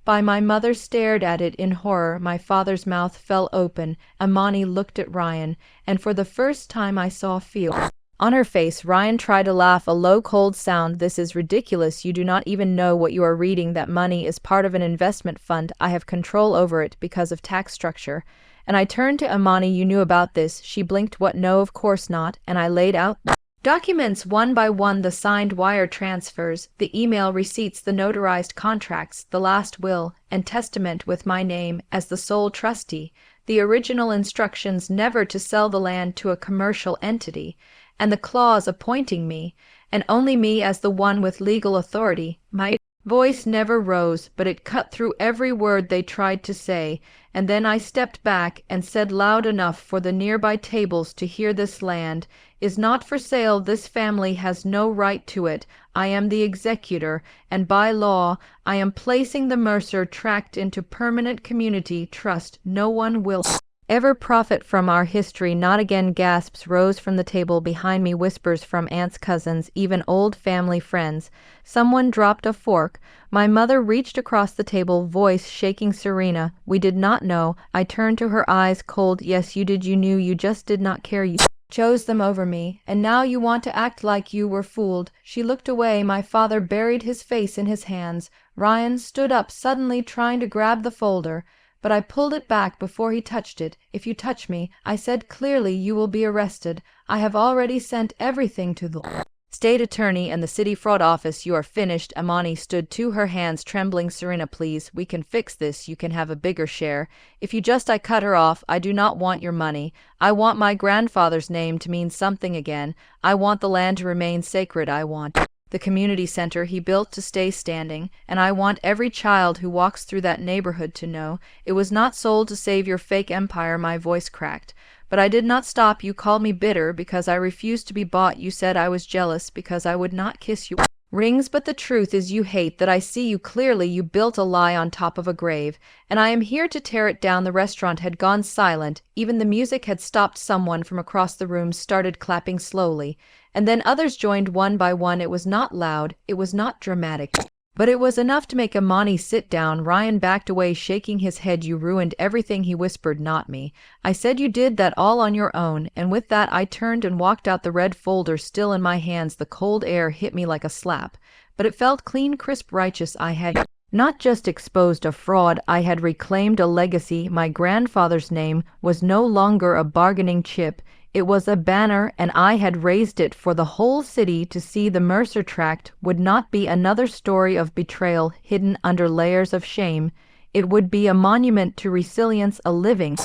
My mother stared at it in horror. My father's mouth fell open. Amani looked at Ryan, and for the first time I saw fear on her face. Ryan tried to laugh, a low, cold sound. This is ridiculous. You do not even know what you are reading. That money is part of an investment fund. I have control over it because of tax structure. And I turned to Amani. You knew about this. She blinked. What? No, of course not. And I laid out documents one by one, the signed wire transfers, the email receipts, the notarized contracts, the last will and testament with my name as the sole trustee, the original instructions never to sell the land to a commercial entity, and the clause appointing me, and only me, as the one with legal authority. My voice never rose, but it cut through every word they tried to say, and then I stepped back and said loud enough for the nearby tables to hear, this land is not for sale. This family has no right to it. I am the executor, and by law I am placing the Mercer tract into permanent community trust. No one will ever profit from our history. Not again. Gasps rose from the table behind me, whispers from aunts, cousins, even old family friends. Someone dropped a fork. My mother reached across the table, voice shaking. Serena, we did not know. I turned to her, eyes cold. Yes, you did. You knew. You just did not care. You chose them over me, and now you want to act like you were fooled. She looked away. My father buried his face in his hands. Ryan stood up suddenly, trying to grab the folder, but I pulled it back before he touched it. If you touch me, I said clearly, you will be arrested. I have already sent everything to the state attorney and the city fraud office. You are finished. Amani stood to her hands, trembling. Serena, please, we can fix this. You can have a bigger share. If you just— I cut her off. I do not want your money. I want my grandfather's name to mean something again. I want the land to remain sacred. I want the community center he built to stay standing, and I want every child who walks through that neighborhood to know it was not sold to save your fake empire. My voice cracked. But I did not stop. You called me bitter because I refused to be bought. You said I was jealous because I would not kiss you rings, but the truth is you hate that. I see you clearly. You built a lie on top of a grave, and I am here to tear it down. The restaurant had gone silent. Even the music had stopped. Someone from across the room started clapping slowly, and then others joined one by one. It was not loud, it was not dramatic, but it was enough to make Amani sit down. Ryan backed away, shaking his head. You ruined everything, he whispered. Not me. I said you did that all on your own. And with that I turned and walked out, the red folder still in my hands. The cold air hit me like a slap, but it felt clean, crisp, righteous. I had not just exposed a fraud, I had reclaimed a legacy. My grandfather's name was no longer a bargaining chip. It was a banner, and I had raised it for the whole city to see. The Mercer tract would not be another story of betrayal hidden under layers of shame. It would be a monument to resilience, a living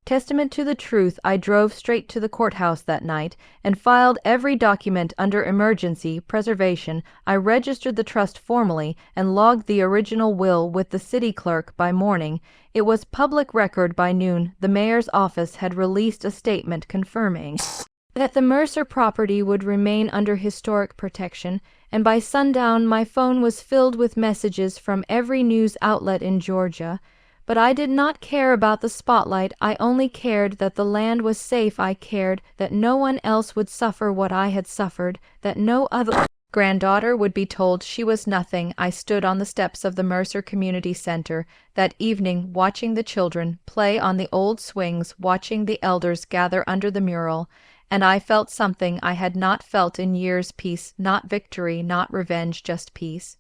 testament to the truth. I drove straight to the courthouse that night and filed every document under emergency preservation. I registered the trust formally and logged the original will with the city clerk by morning. It was public record by noon. The mayor's office had released a statement confirming that the Mercer property would remain under historic protection, and by sundown my phone was filled with messages from every news outlet in Georgia. But I did not care about the spotlight. I only cared that the land was safe. I cared that no one else would suffer what I had suffered, that no other granddaughter would be told she was nothing. I stood on the steps of the Mercer Community Center that evening, watching the children play on the old swings, watching the elders gather under the mural, and I felt something I had not felt in years. Peace, not victory, not revenge, just peace.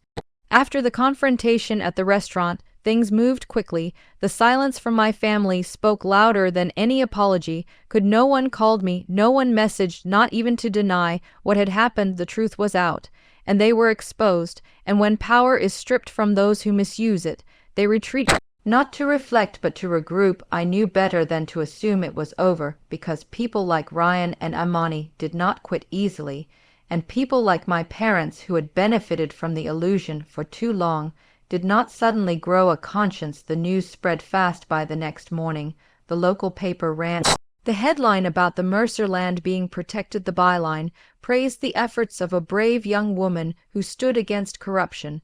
After the confrontation at the restaurant, things moved quickly. The silence from my family spoke louder than any apology. Could no one called me, no one messaged, not even to deny what had happened. The truth was out, and they were exposed. And when power is stripped from those who misuse it, they retreat, not to reflect but to regroup. I knew better than to assume it was over, because people like Ryan and Amani did not quit easily, and people like my parents, who had benefited from the illusion for too long, did not suddenly grow a conscience. The news spread fast. By the next morning, the local paper ran the headline about the Mercer land being protected. The byline praised the efforts of a brave young woman who stood against corruption.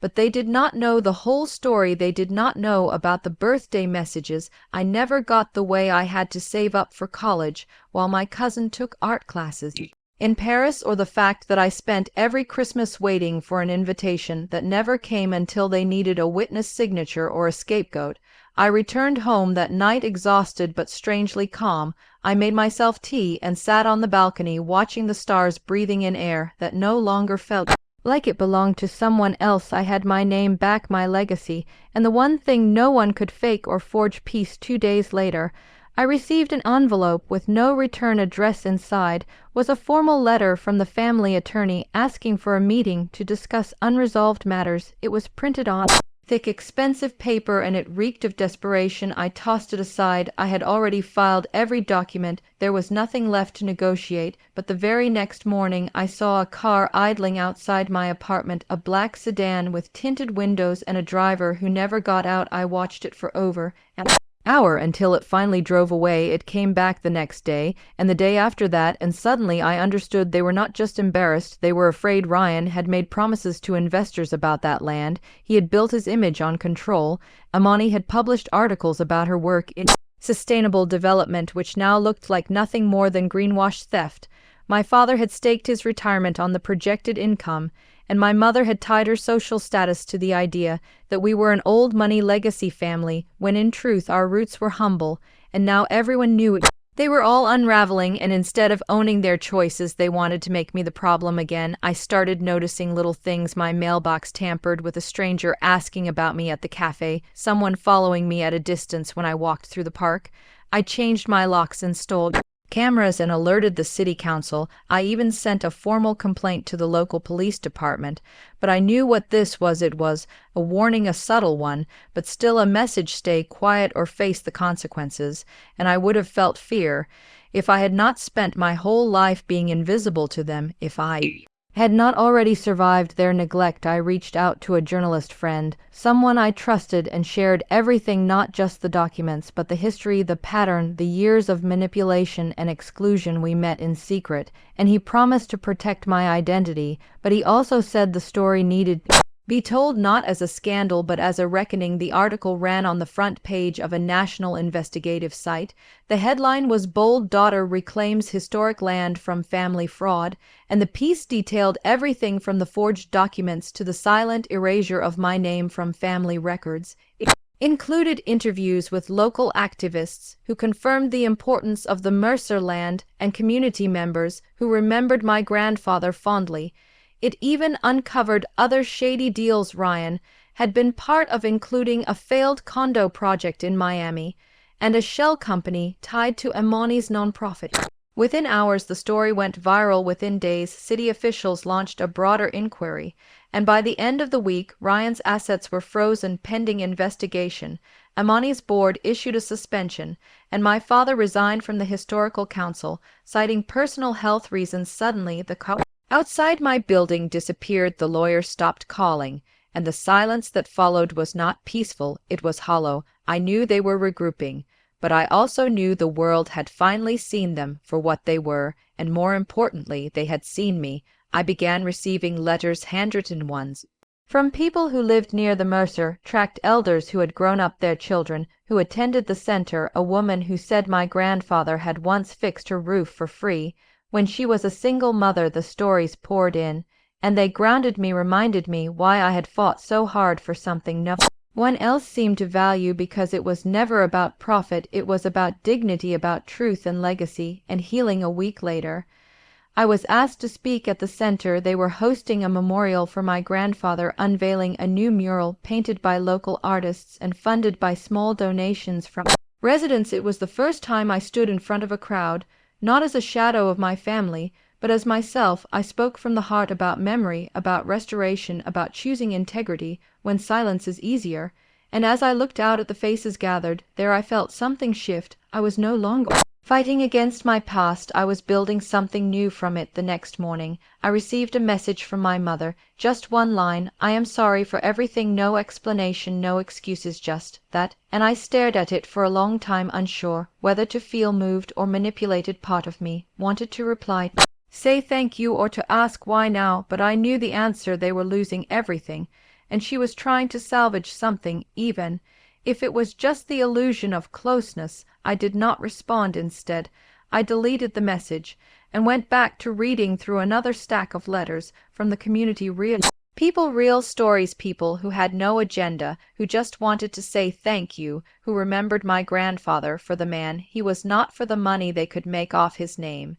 But they did not know the whole story. They did not know about the birthday messages I never got, the way I had to save up for college while my cousin took art classes in Paris, or the fact that I spent every Christmas waiting for an invitation that never came until they needed a witness signature or a scapegoat. I returned home that night exhausted but strangely calm. I made myself tea and sat on the balcony watching the stars, breathing in air that no longer felt like it belonged to someone else. I had my name back, my legacy, and the one thing no one could fake or forge. Peace. 2 days later, I received an envelope with no return address. Inside was a formal letter from the family attorney asking for a meeting to discuss unresolved matters. It was printed on thick, expensive paper, and it reeked of desperation. I tossed it aside. I had already filed every document. There was nothing left to negotiate. But the very next morning I saw a car idling outside my apartment, a black sedan with tinted windows and a driver who never got out. I watched it for over an hour until it finally drove away. It came back the next day, and the day after that, and suddenly I understood they were not just embarrassed, they were afraid. Ryan had made promises to investors about that land. He had built his image on control. Amani had published articles about her work in sustainable development, which now looked like nothing more than greenwash theft. My father had staked his retirement on the projected income, and my mother had tied her social status to the idea that we were an old money legacy family, when in truth our roots were humble, and now everyone knew it. They were all unraveling, and instead of owning their choices, they wanted to make me the problem again. I started noticing little things: my mailbox tampered with, a stranger asking about me at the cafe, someone following me at a distance when I walked through the park. I changed my locks, installed cameras, and alerted the city council. I even sent a formal complaint to the local police department. But I knew what this was. It was a warning, a subtle one, but still a message: stay quiet or face the consequences. And I would have felt fear if I had not spent my whole life being invisible to them, if I had not already survived their neglect. I reached out to a journalist friend, someone I trusted, and shared everything, not just the documents, but the history, the pattern, the years of manipulation and exclusion. We met in secret, and he promised to protect my identity, but he also said the story needed be told not as a scandal but as a reckoning. The article ran on the front page of a national investigative site. The headline was bold: "Daughter Reclaims Historic Land from Family Fraud," and the piece detailed everything from the forged documents to the silent erasure of my name from family records. It included interviews with local activists who confirmed the importance of the Mercer land and community members who remembered my grandfather fondly. It even uncovered other shady deals Ryan had been part of, including a failed condo project in Miami and a shell company tied to Amani's nonprofit. Within hours, the story went viral. Within days, city officials launched a broader inquiry, and by the end of the week, Ryan's assets were frozen pending investigation. Amani's board issued a suspension, and my father resigned from the historical council, citing personal health reasons. Suddenly, the outside my building disappeared. The lawyers stopped calling, and the silence that followed was not peaceful, it was hollow. I knew they were regrouping, but I also knew the world had finally seen them for what they were, and more importantly, they had seen me. I began receiving letters, handwritten ones, from people who lived near the Mercer tract, elders who had grown up their children, who attended the center, a woman who said my grandfather had once fixed her roof for free when she was a single mother. The stories poured in, and they grounded me, reminded me why I had fought so hard for something no one else seemed to value, because it was never about profit, it was about dignity, about truth and legacy and healing. A week later, I was asked to speak at the center. They were hosting a memorial for my grandfather, unveiling a new mural painted by local artists and funded by small donations from residents. It was the first time I stood in front of a crowd, not as a shadow of my family, but as myself. I spoke from the heart, about memory, about restoration, about choosing integrity when silence is easier. And as I looked out at the faces gathered there, I felt something shift. I was no longer fighting against my past, I was building something new from it. The next morning, I received a message from my mother, just one line: "I am sorry for everything," no explanation, no excuses, just that. And I stared at it for a long time, unsure whether to feel moved or manipulated. Part of me wanted to reply, say thank you, or to ask why now, but I knew the answer: they were losing everything. and she was trying to salvage something, even if it was just the illusion of closeness. I did not respond. Instead, I deleted the message and went back to reading through another stack of letters from the community. Real stories, people who had no agenda, who just wanted to say thank you, who remembered my grandfather for the man he was, not for the money they could make off his name.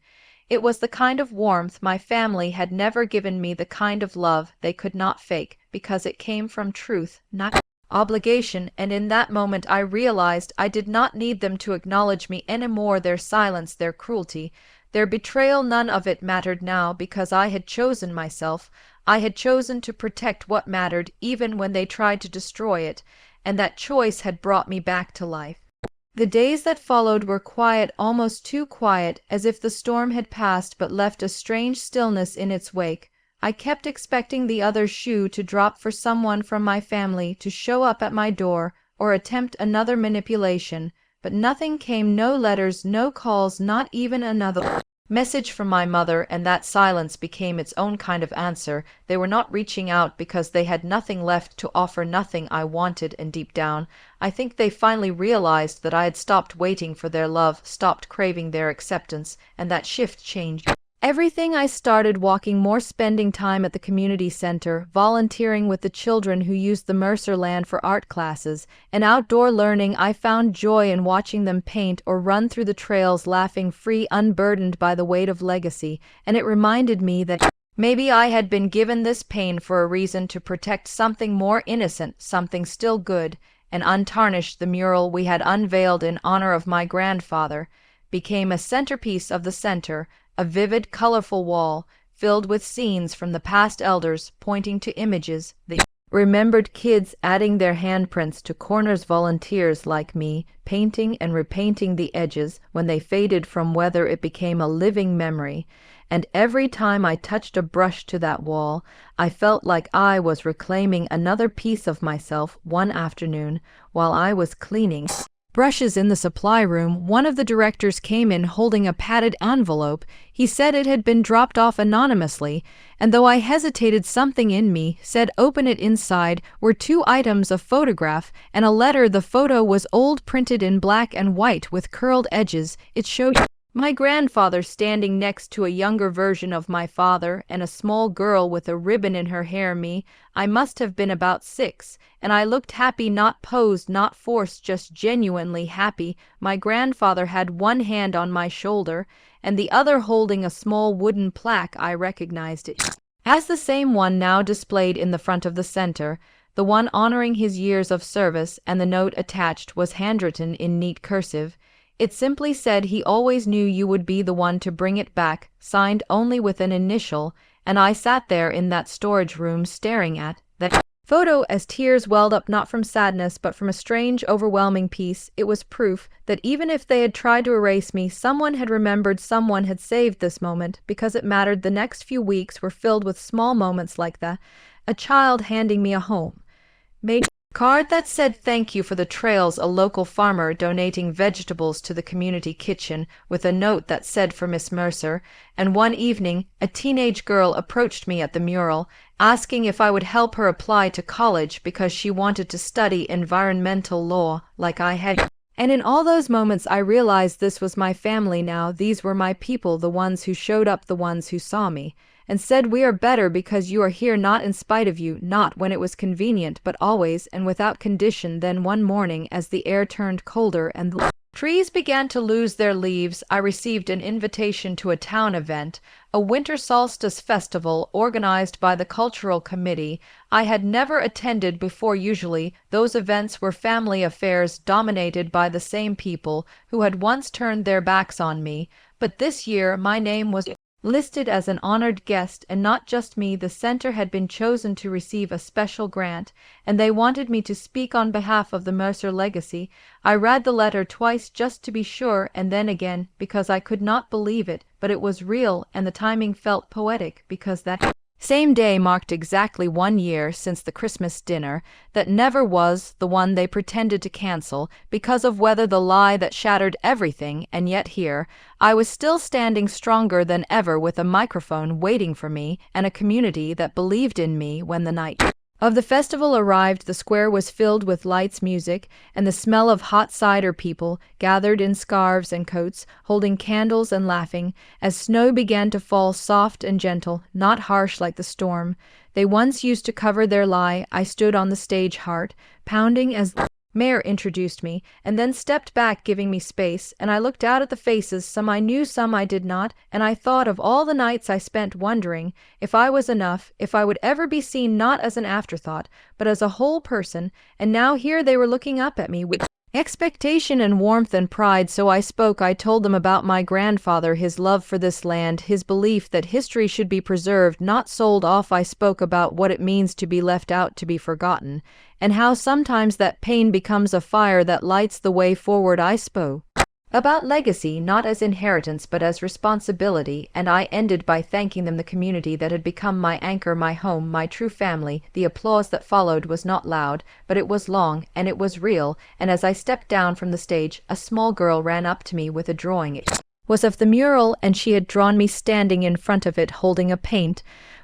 It was the kind of warmth my family had never given me, the kind of love they could not fake, because it came from truth, not obligation. And in that moment I realized I did not need them to acknowledge me anymore. Their silence, their cruelty, their betrayal, none of it mattered now, because I had chosen myself. I had chosen to protect what mattered, even when they tried to destroy it, and that choice had brought me back to life. The days that followed were quiet, almost too quiet, as if the storm had passed but left a strange stillness in its wake. I kept expecting the other shoe to drop, for someone from my family to show up at my door or attempt another manipulation, but nothing came. No letters, no calls, not even another message from my mother, and that silence became its own kind of answer. They were not reaching out because they had nothing left to offer, nothing I wanted, and deep down, I think they finally realized that I had stopped waiting for their love, stopped craving their acceptance, and that shift changed everything. I started walking more, spending time at the community center, volunteering with the children who used the Mercer land for art classes and outdoor learning. I found joy in watching them paint or run through the trails, laughing free, unburdened by the weight of legacy, and it reminded me that maybe I had been given this pain for a reason, to protect something more innocent, something still good and untarnished. The mural we had unveiled in honor of my grandfather became a centerpiece of the center, a vivid, colorful wall filled with scenes from the past, elders pointing to images they remembered, kids adding their handprints to corners, volunteers like me painting and repainting the edges when they faded from weather. It became a living memory, and every time I touched a brush to that wall, I felt like I was reclaiming another piece of myself. One afternoon, while I was cleaning brushes in the supply room, one of the directors came in holding a padded envelope. He said it had been dropped off anonymously, and though I hesitated, something in me said open it. Inside were 2 items, a photograph and a letter. The photo was old, printed in black and white with curled edges. It showed my grandfather standing next to a younger version of my father and a small girl with a ribbon in her hair. Me, I must have been about 6, and I looked happy, not posed, not forced, just genuinely happy. My grandfather had one hand on my shoulder and the other holding a small wooden plaque. I recognized it as the same one now displayed in the front of the center, the one honoring his years of service, and the note attached was handwritten in neat cursive. It simply said, he always knew you would be the one to bring it back, signed only with an initial. And I sat there in that storage room staring at that photo as tears welled up, not from sadness but from a strange, overwhelming peace. It was proof that even if they had tried to erase me, someone had remembered, someone had saved this moment, because it mattered. The next few weeks were filled with small moments like that. A child handing me a home made card that said thank you for the trails, a local farmer donating vegetables to the community kitchen with a note that said for Miss Mercer, and one evening a teenage girl approached me at the mural, asking if I would help her apply to college because she wanted to study environmental law like I had. And in all those moments I realized this was my family now. These were my people, the ones who showed up, the ones who saw me and said, we are better because you are here, not in spite of you, not when it was convenient, but always and without condition. Then one morning, as the air turned colder and the trees began to lose their leaves, I received an invitation to a town event, a winter solstice festival organized by the cultural committee. I had never attended before. Usually, those events were family affairs dominated by the same people who had once turned their backs on me, but this year my name was listed as an honored guest, and not just me. The center had been chosen to receive a special grant, and they wanted me to speak on behalf of the Mercer legacy. I read the letter twice just to be sure, and then again because I could not believe it, but it was real, and the timing felt poetic because that same day marked exactly 1 year since the Christmas dinner that never was, the one they pretended to cancel because of weather, the lie that shattered everything. And yet here I was, still standing stronger than ever, with a microphone waiting for me and a community that believed in me when the night Of the festival arrived, the square was filled with lights, music, and the smell of hot cider. People gathered in scarves and coats, holding candles and laughing, as snow began to fall soft and gentle, not harsh like the storm they once used to cover their lie. I stood on the stage, heart pounding, as the mayor introduced me, and then stepped back, giving me space, and I looked out at the faces, some I knew, some I did not, and I thought of all the nights I spent wondering if I was enough, if I would ever be seen not as an afterthought, but as a whole person, and now here they were looking up at me with expectation and warmth and pride. So I spoke. I told them about my grandfather, his love for this land, his belief that history should be preserved, not sold off. I spoke about what it means to be left out, to be forgotten, and how sometimes that pain becomes a fire that lights the way forward. I spoke about legacy, not as inheritance but as responsibility, and I ended by thanking them, the community that had become my anchor, my home, my true family. The applause that followed was not loud, but it was long, and it was real, and as I stepped down from the stage, a small girl ran up to me with a drawing. It was of the mural, and she had drawn me standing in front of it, holding a paint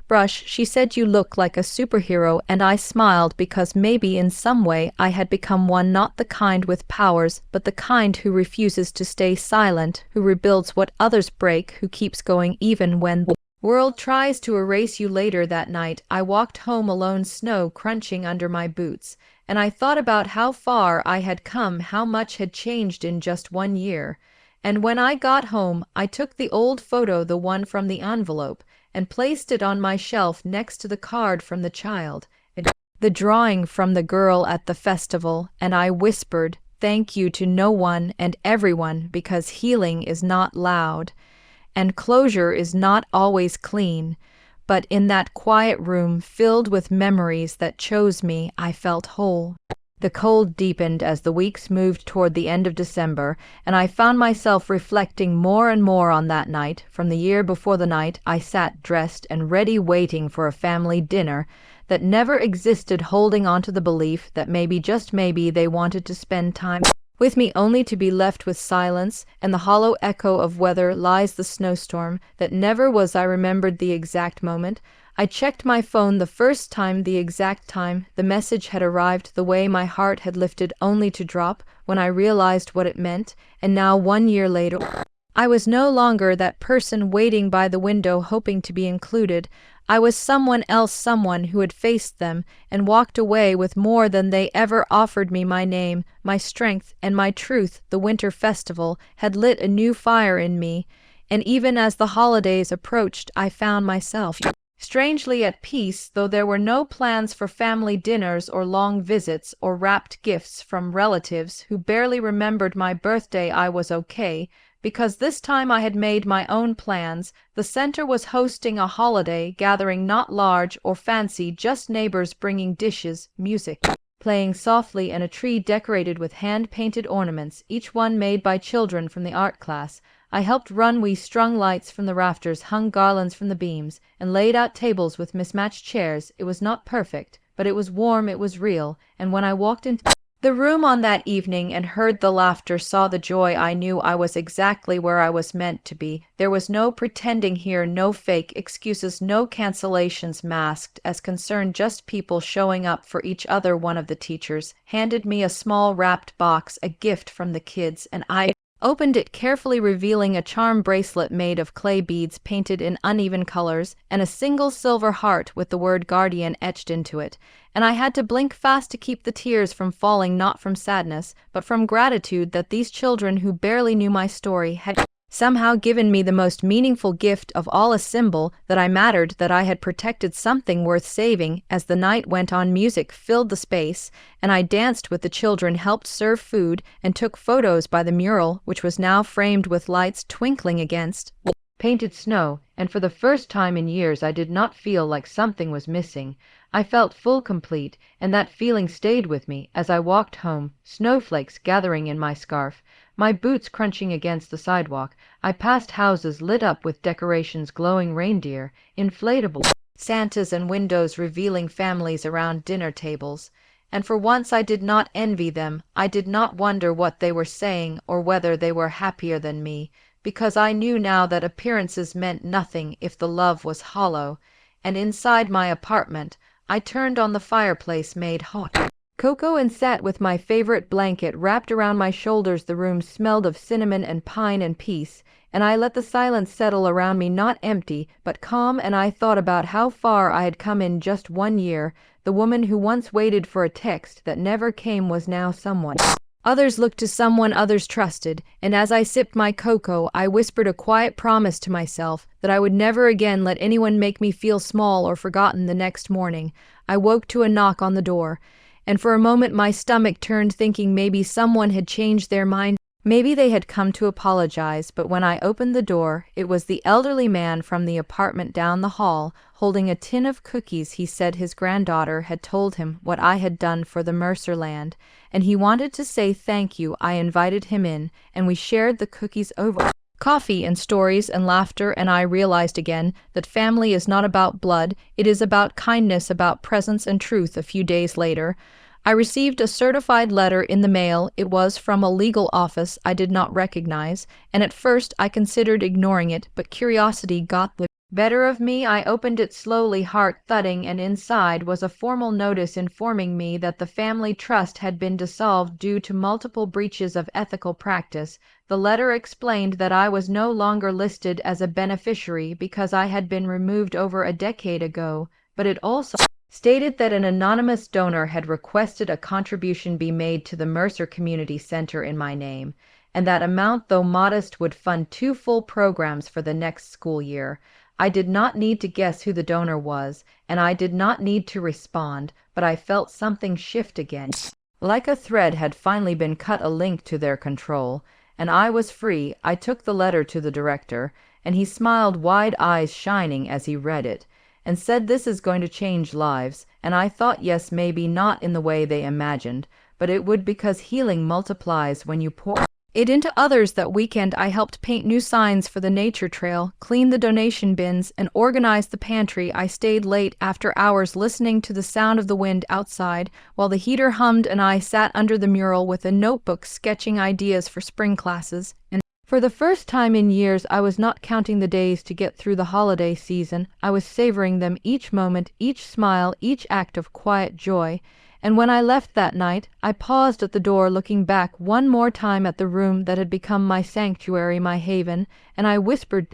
brush. She said, "You look like a superhero," and I smiled because maybe in some way I had become one, not the kind with powers, but the kind who refuses to stay silent, who rebuilds what others break, who keeps going even when the world tries to erase you. Later that night, I walked home alone, snow crunching under my boots, and I thought about how far I had come, how much had changed in just 1 year. And when I got home, I took the old photo, the one from the envelope, and placed it on my shelf next to the card from the child, the drawing from the girl at the festival, and I whispered thank you to no one and everyone, because healing is not loud, and closure is not always clean, but in that quiet room filled with memories that chose me, I felt whole. The cold deepened as the weeks moved toward the end of December, and I found myself reflecting more and more on that night. From the year before, the night I sat dressed and ready, waiting for a family dinner that never existed, holding on to the belief that maybe, just maybe, they wanted to spend time with me, only to be left with silence and the hollow echo of "Weather lies the snowstorm" that never was. I remembered the exact moment. I checked my phone the first time, the exact time the message had arrived, the way my heart had lifted only to drop when I realized what it meant. And now, 1 year later, I was no longer that person waiting by the window hoping to be included. I was someone else, someone who had faced them and walked away with more than they ever offered me. My name, my strength, and my truth. The winter festival had lit a new fire in me, and even as the holidays approached, I found myself strangely at peace, though there were no plans for family dinners or long visits or wrapped gifts from relatives who barely remembered my birthday. I was okay, because this time I had made my own plans. The center was hosting a holiday gathering, not large or fancy, just neighbors bringing dishes, music playing softly, and a tree decorated with hand-painted ornaments, each one made by children from the art class. I helped run. We strung lights from the rafters, hung garlands from the beams, and laid out tables with mismatched chairs. It was not perfect, but it was warm, it was real, and when I walked into the room on that evening and heard the laughter, saw the joy, I knew I was exactly where I was meant to be. There was no pretending here, no fake excuses, no cancellations masked as concern, just people showing up for each other. One of the teachers handed me a small wrapped box, a gift from the kids, and I opened it carefully, revealing a charm bracelet made of clay beads painted in uneven colors, and a single silver heart with the word guardian etched into it. And I had to blink fast to keep the tears from falling, not from sadness, but from gratitude that these children who barely knew my story had somehow given me the most meaningful gift of all, a symbol that I mattered, that I had protected something worth saving. As the night went on, music filled the space, and I danced with the children, helped serve food, and took photos by the mural, which was now framed with lights twinkling against painted snow. And for the first time in years I did not feel like something was missing. I felt full, complete, and that feeling stayed with me as I walked home, snowflakes gathering in my scarf, my boots crunching against the sidewalk. I passed houses lit up with decorations, glowing reindeer, inflatable Santas, and windows revealing families around dinner tables. And for once I did not envy them. I did not wonder what they were saying or whether they were happier than me, because I knew now that appearances meant nothing if the love was hollow. And inside my apartment I turned on the fireplace, made hot cocoa, and sat with my favorite blanket wrapped around my shoulders. The room smelled of cinnamon and pine and peace, and I let the silence settle around me, not empty, but calm, and I thought about how far I had come in just 1 year. The woman who once waited for a text that never came was now someone others looked to, someone others trusted, and as I sipped my cocoa, I whispered a quiet promise to myself that I would never again let anyone make me feel small or forgotten. The next morning, I woke to a knock on the door, and for a moment my stomach turned, thinking maybe someone had changed their mind. Maybe they had come to apologize, but when I opened the door, it was the elderly man from the apartment down the hall, holding a tin of cookies. He said his granddaughter had told him what I had done for the Mercer land, and he wanted to say thank you. I invited him in, and we shared the cookies over coffee and stories and laughter, and I realized again that family is not about blood, it is about kindness, about presence and truth. A few days later, I received a certified letter in the mail. It was from a legal office I did not recognize, and at first I considered ignoring it, but curiosity got the better of me. I opened it slowly, heart thudding, and inside was a formal notice informing me that the family trust had been dissolved due to multiple breaches of ethical practice. The letter explained that I was no longer listed as a beneficiary because I had been removed over a decade ago, but it also stated that an anonymous donor had requested a contribution be made to the Mercer Community Center in my name, and that amount, though modest, would fund 2 full programs for the next school year. I did not need to guess who the donor was, and I did not need to respond, but I felt something shift again. Like a thread had finally been cut, a link to their control, and I was free. I took the letter to the director, and he smiled, wide eyes shining as he read it, and said, "This is going to change lives." And I thought, yes, maybe not in the way they imagined, but it would, because healing multiplies when you pour it into others. That weekend I helped paint new signs for the nature trail, clean the donation bins, and organize the pantry. I stayed late after hours listening to the sound of the wind outside while the heater hummed, and I sat under the mural with a notebook sketching ideas for spring classes. And for the first time in years, I was not counting the days to get through the holiday season. I was savoring them, each moment, each smile, each act of quiet joy. And when I left that night, I paused at the door, looking back one more time at the room that had become my sanctuary, my haven, and I whispered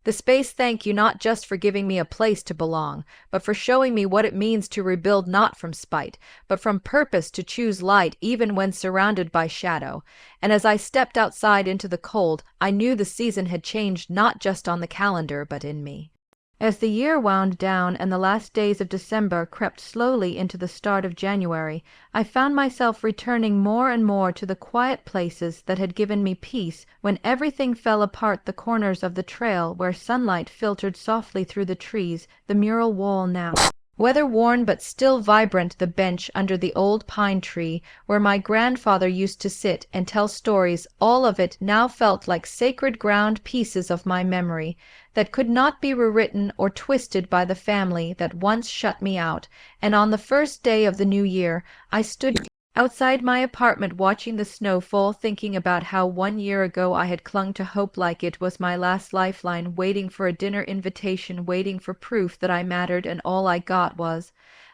the space, "Thank you, not just for giving me a place to belong, but for showing me what it means to rebuild, not from spite, but from purpose, to choose light even when surrounded by shadow." And as I stepped outside into the cold, I knew the season had changed, not just on the calendar, but in me. As the year wound down and the last days of December crept slowly into the start of January, I found myself returning more and more to the quiet places that had given me peace when everything fell apart. The corners of the trail where sunlight filtered softly through the trees, the mural wall now weather-worn but still vibrant, the bench under the old pine tree where my grandfather used to sit and tell stories, all of it now felt like sacred ground, pieces of my memory that could not be rewritten or twisted by the family that once shut me out. And on the first day of the new year, I stood outside my apartment watching the snow fall, thinking about how 1 year ago I had clung to hope like it was my last lifeline, waiting for a dinner invitation, waiting for proof that I mattered, and all I got was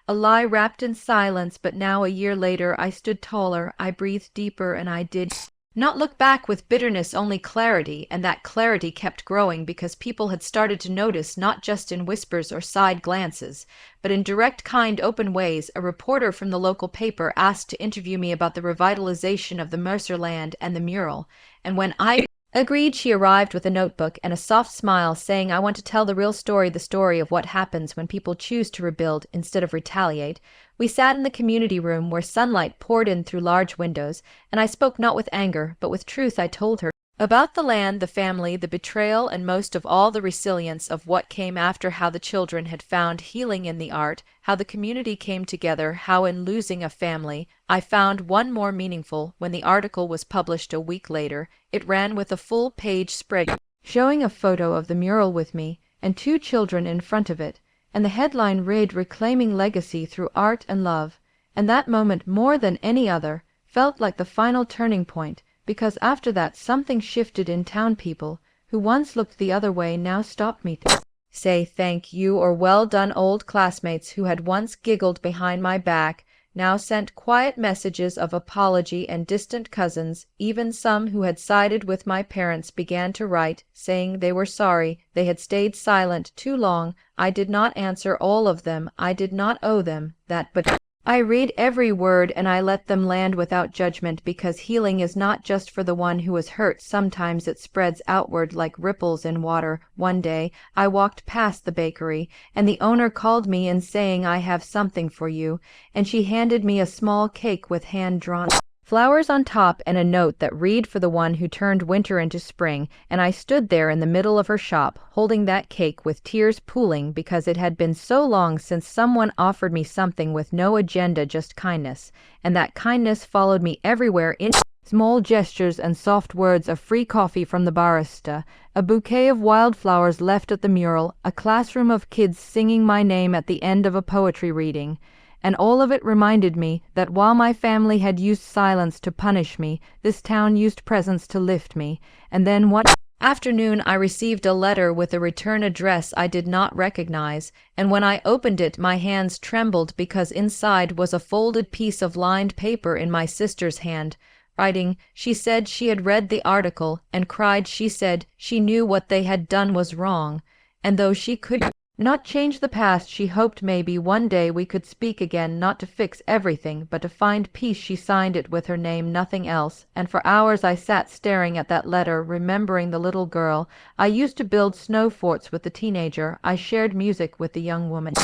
a lie wrapped in silence. But now, a year later, I stood taller, I breathed deeper, and I did not look back with bitterness, only clarity, and that clarity kept growing because people had started to notice, not just in whispers or side glances, but in direct, kind, open ways. A reporter from the local paper asked to interview me about the revitalization of the Mercer land and the mural, and when I agreed, she arrived with a notebook and a soft smile, saying, "I want to tell the real story, the story of what happens when people choose to rebuild instead of retaliate." We sat in the community room where sunlight poured in through large windows, and I spoke not with anger, but with truth. I told her about the land, the family, the betrayal, and most of all the resilience of what came after, how the children had found healing in the art, how the community came together, how in losing a family, I found one more meaningful. When the article was published a week later, it ran with a full-page spread showing a photo of the mural with me and 2 children in front of it, and the headline read, "Reclaiming Legacy Through Art and Love." And that moment, more than any other, felt like the final turning point, because after that something shifted in town. People who once looked the other way now stopped me say thank you or well done. Old classmates who had once giggled behind my back now sent quiet messages of apology, and distant cousins, even some who had sided with my parents, began to write, saying they were sorry they had stayed silent too long. I did not answer all of them. I did not owe them that, but I read every word and I let them land without judgment, because healing is not just for the one who is hurt. Sometimes it spreads outward like ripples in water. One day I walked past the bakery and the owner called me in, saying, "I have something for you," and she handed me a small cake with hand-drawn flowers on top and a note that read, "For the one who turned winter into spring." And I stood there in the middle of her shop, holding that cake with tears pooling, because it had been so long since someone offered me something with no agenda, just kindness. And that kindness followed me everywhere, in small gestures and soft words, of free coffee from the barista, a bouquet of wildflowers left at the mural, a classroom of kids singing my name at the end of a poetry reading. And all of it reminded me that while my family had used silence to punish me, this town used presence to lift me. And then one afternoon I received a letter with a return address I did not recognize, and when I opened it my hands trembled, because inside was a folded piece of lined paper in my sister's hand, writing. She said she had read the article and cried. She said she knew what they had done was wrong, and though she could not change the past, she hoped maybe one day we could speak again, not to fix everything, but to find peace. She signed it with her name, nothing else. And for hours I sat staring at that letter, remembering the little girl. I used to build snow forts with the teenager. I shared music with the young woman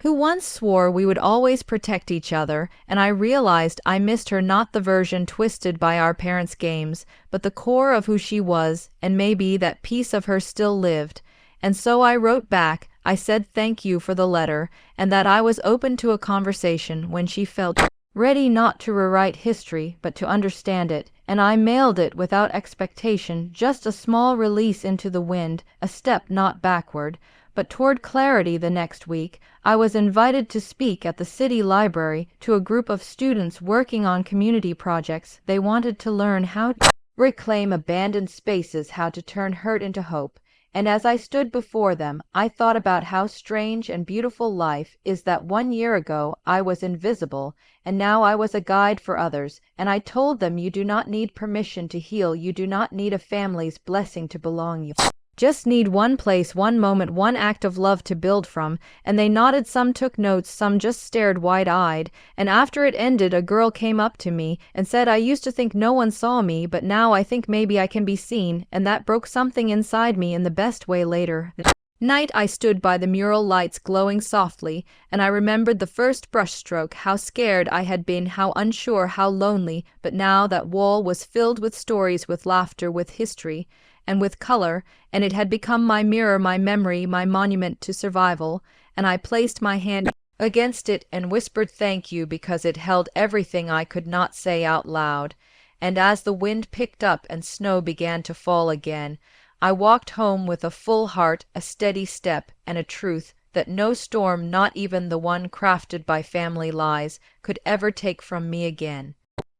who once swore we would always protect each other, and I realized I missed her, not the version twisted by our parents' games, but the core of who she was, and maybe that piece of her still lived. And so I wrote back. I said thank you for the letter, and that I was open to a conversation when she felt ready, not to rewrite history, but to understand it. And I mailed it without expectation, just a small release into the wind, a step not backward, but toward clarity. The next week, I was invited to speak at the city library to a group of students working on community projects. They wanted to learn how to reclaim abandoned spaces, how to turn hurt into hope. And as I stood before them, I thought about how strange and beautiful life is, that 1 year ago I was invisible, and now I was a guide for others. And I told them, you do not need permission to heal, you do not need a family's blessing to belong, you just need one place, one moment, one act of love to build from. And they nodded, some took notes, some just stared wide-eyed. And after it ended, a girl came up to me and said, "I used to think no one saw me, but now I think maybe I can be seen." And that broke something inside me in the best way. Later that night I stood by the mural, lights glowing softly, and I remembered the first brushstroke, how scared I had been, how unsure, how lonely. But now that wall was filled with stories, with laughter, with history, and with color, and it had become my mirror, my memory, my monument to survival. And I placed my hand against it and whispered thank you, because it held everything I could not say out loud. And as the wind picked up and snow began to fall again, I walked home with a full heart, a steady step, and a truth that no storm, not even the one crafted by family lies, could ever take from me again.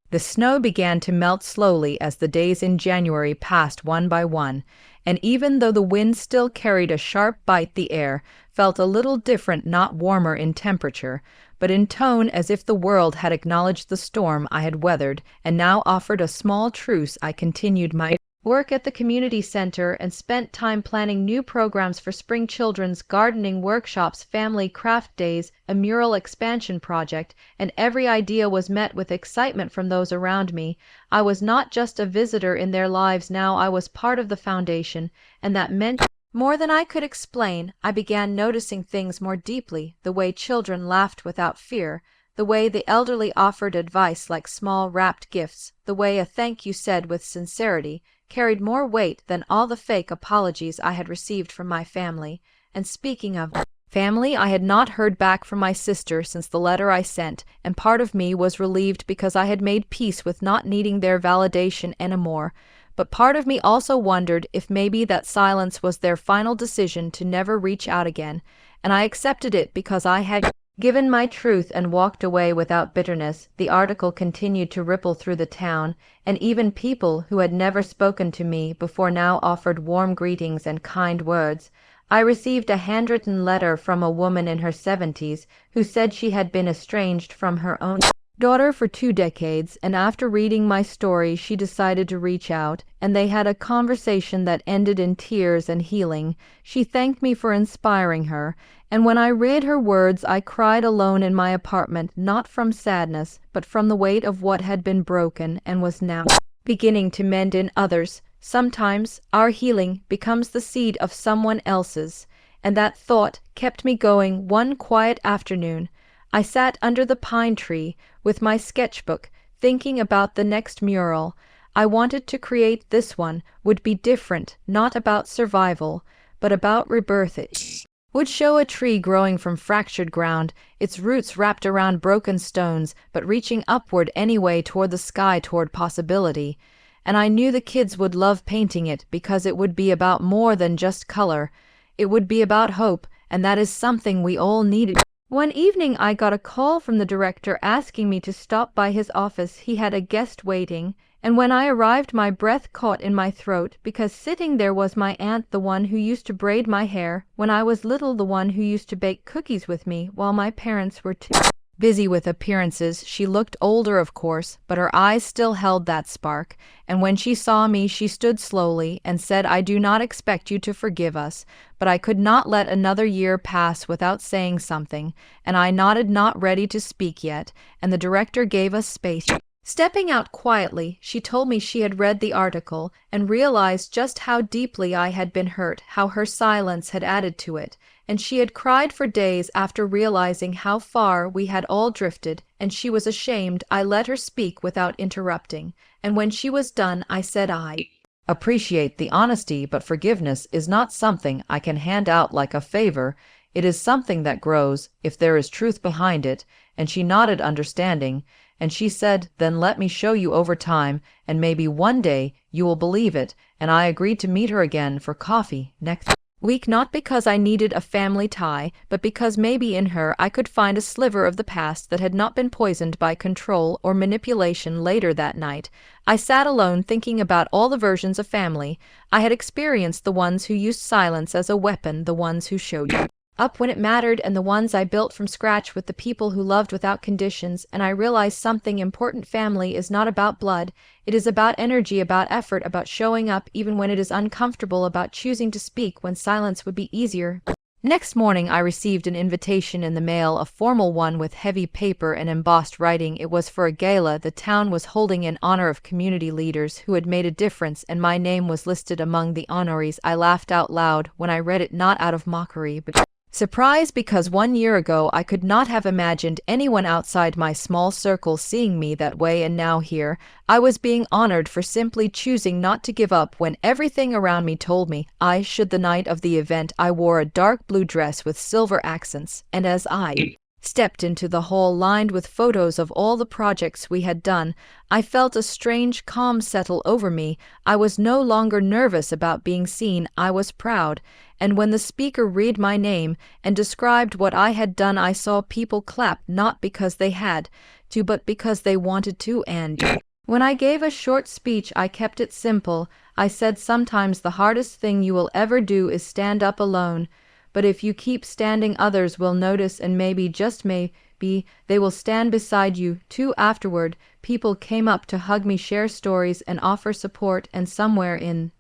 The snow began to melt slowly as the days in January passed one by one, and even though the wind still carried a sharp bite, the air felt a little different, not warmer in temperature, but in tone, as if the world had acknowledged the storm I had weathered, and now offered a small truce. I continued my work at the community center and spent time planning new programs for spring: children's gardening workshops, family craft days, a mural expansion project, and every idea was met with excitement from those around me. I was not just a visitor in their lives now, I was part of the foundation, and that meant more than I could explain. I began noticing things more deeply, the way children laughed without fear, the way the elderly offered advice like small wrapped gifts, the way a thank you said with sincerity carried more weight than all the fake apologies I had received from my family. And speaking of family, I had not heard back from my sister since the letter I sent, and part of me was relieved because I had made peace with not needing their validation anymore. But part of me also wondered if maybe that silence was their final decision to never reach out again, and I accepted it because I had given my truth and walked away without bitterness. The article continued to ripple through the town, and even people who had never spoken to me before now offered warm greetings and kind words. I received a handwritten letter from a woman in her 70s who said she had been estranged from her own daughter for 2 decades, and after reading my story she decided to reach out, and they had a conversation that ended in tears and healing. She thanked me for inspiring her, and when I read her words I cried alone in my apartment, not from sadness, but from the weight of what had been broken and was now beginning to mend in others. Sometimes our healing becomes the seed of someone else's, and that thought kept me going. One quiet afternoon I sat under the pine tree with my sketchbook, thinking about the next mural I wanted to create. This one would be different, not about survival, but about rebirth. It would show a tree growing from fractured ground, its roots wrapped around broken stones, but reaching upward anyway toward the sky, toward possibility. And I knew the kids would love painting it because it would be about more than just color. It would be about hope, and that is something we all needed. One evening I got a call from the director asking me to stop by his office. He had a guest waiting, and when I arrived my breath caught in my throat because sitting there was my aunt, the one who used to braid my hair when I was little, the one who used to bake cookies with me while my parents were too busy with appearances. She looked older, of course, but her eyes still held that spark, and when she saw me she stood slowly and said, "I do not expect you to forgive us," but I could not let another year pass without saying something, and I nodded, not ready to speak yet, and the director gave us space. Stepping out quietly, she told me she had read the article and realized just how deeply I had been hurt, how her silence had added to it, and she had cried for days after realizing how far we had all drifted, and she was ashamed. I let her speak without interrupting, and when she was done I said, "I appreciate the honesty, but forgiveness is not something I can hand out like a favor. It is something that grows, if there is truth behind it." And she nodded, understanding, and she said, "Then let me show you over time, and maybe one day you will believe it." And I agreed to meet her again for coffee next week, not because I needed a family tie, but because maybe in her I could find a sliver of the past that had not been poisoned by control or manipulation. Later that night, I sat alone thinking about all the versions of family I had experienced, the ones who used silence as a weapon, the ones who showed up when it mattered, and the ones I built from scratch with the people who loved without conditions. And I realized something important. Family is not about blood. It is about energy, about effort, about showing up even when it is uncomfortable, about choosing to speak when silence would be easier. Next morning I received an invitation in the mail, a formal one with heavy paper and embossed writing. It was for a gala the town was holding in honor of community leaders who had made a difference, and my name was listed among the honorees. I laughed out loud when I read it, not out of mockery, but surprise, because 1 year ago I could not have imagined anyone outside my small circle seeing me that way, and now here I was being honored for simply choosing not to give up when everything around me told me I should. The night of the event I wore a dark blue dress with silver accents, and as I stepped into the hall lined with photos of all the projects we had done, I felt a strange calm settle over me. I was no longer nervous about being seen. I was proud. And when the speaker read my name and described what I had done, I saw people clap, not because they had to, but because they wanted to. And when I gave a short speech, I kept it simple. I said, "Sometimes the hardest thing you will ever do is stand up alone. But if you keep standing, others will notice, and maybe, just maybe, they will stand beside you too." Afterward, people came up to hug me, share stories, and offer support, and somewhere in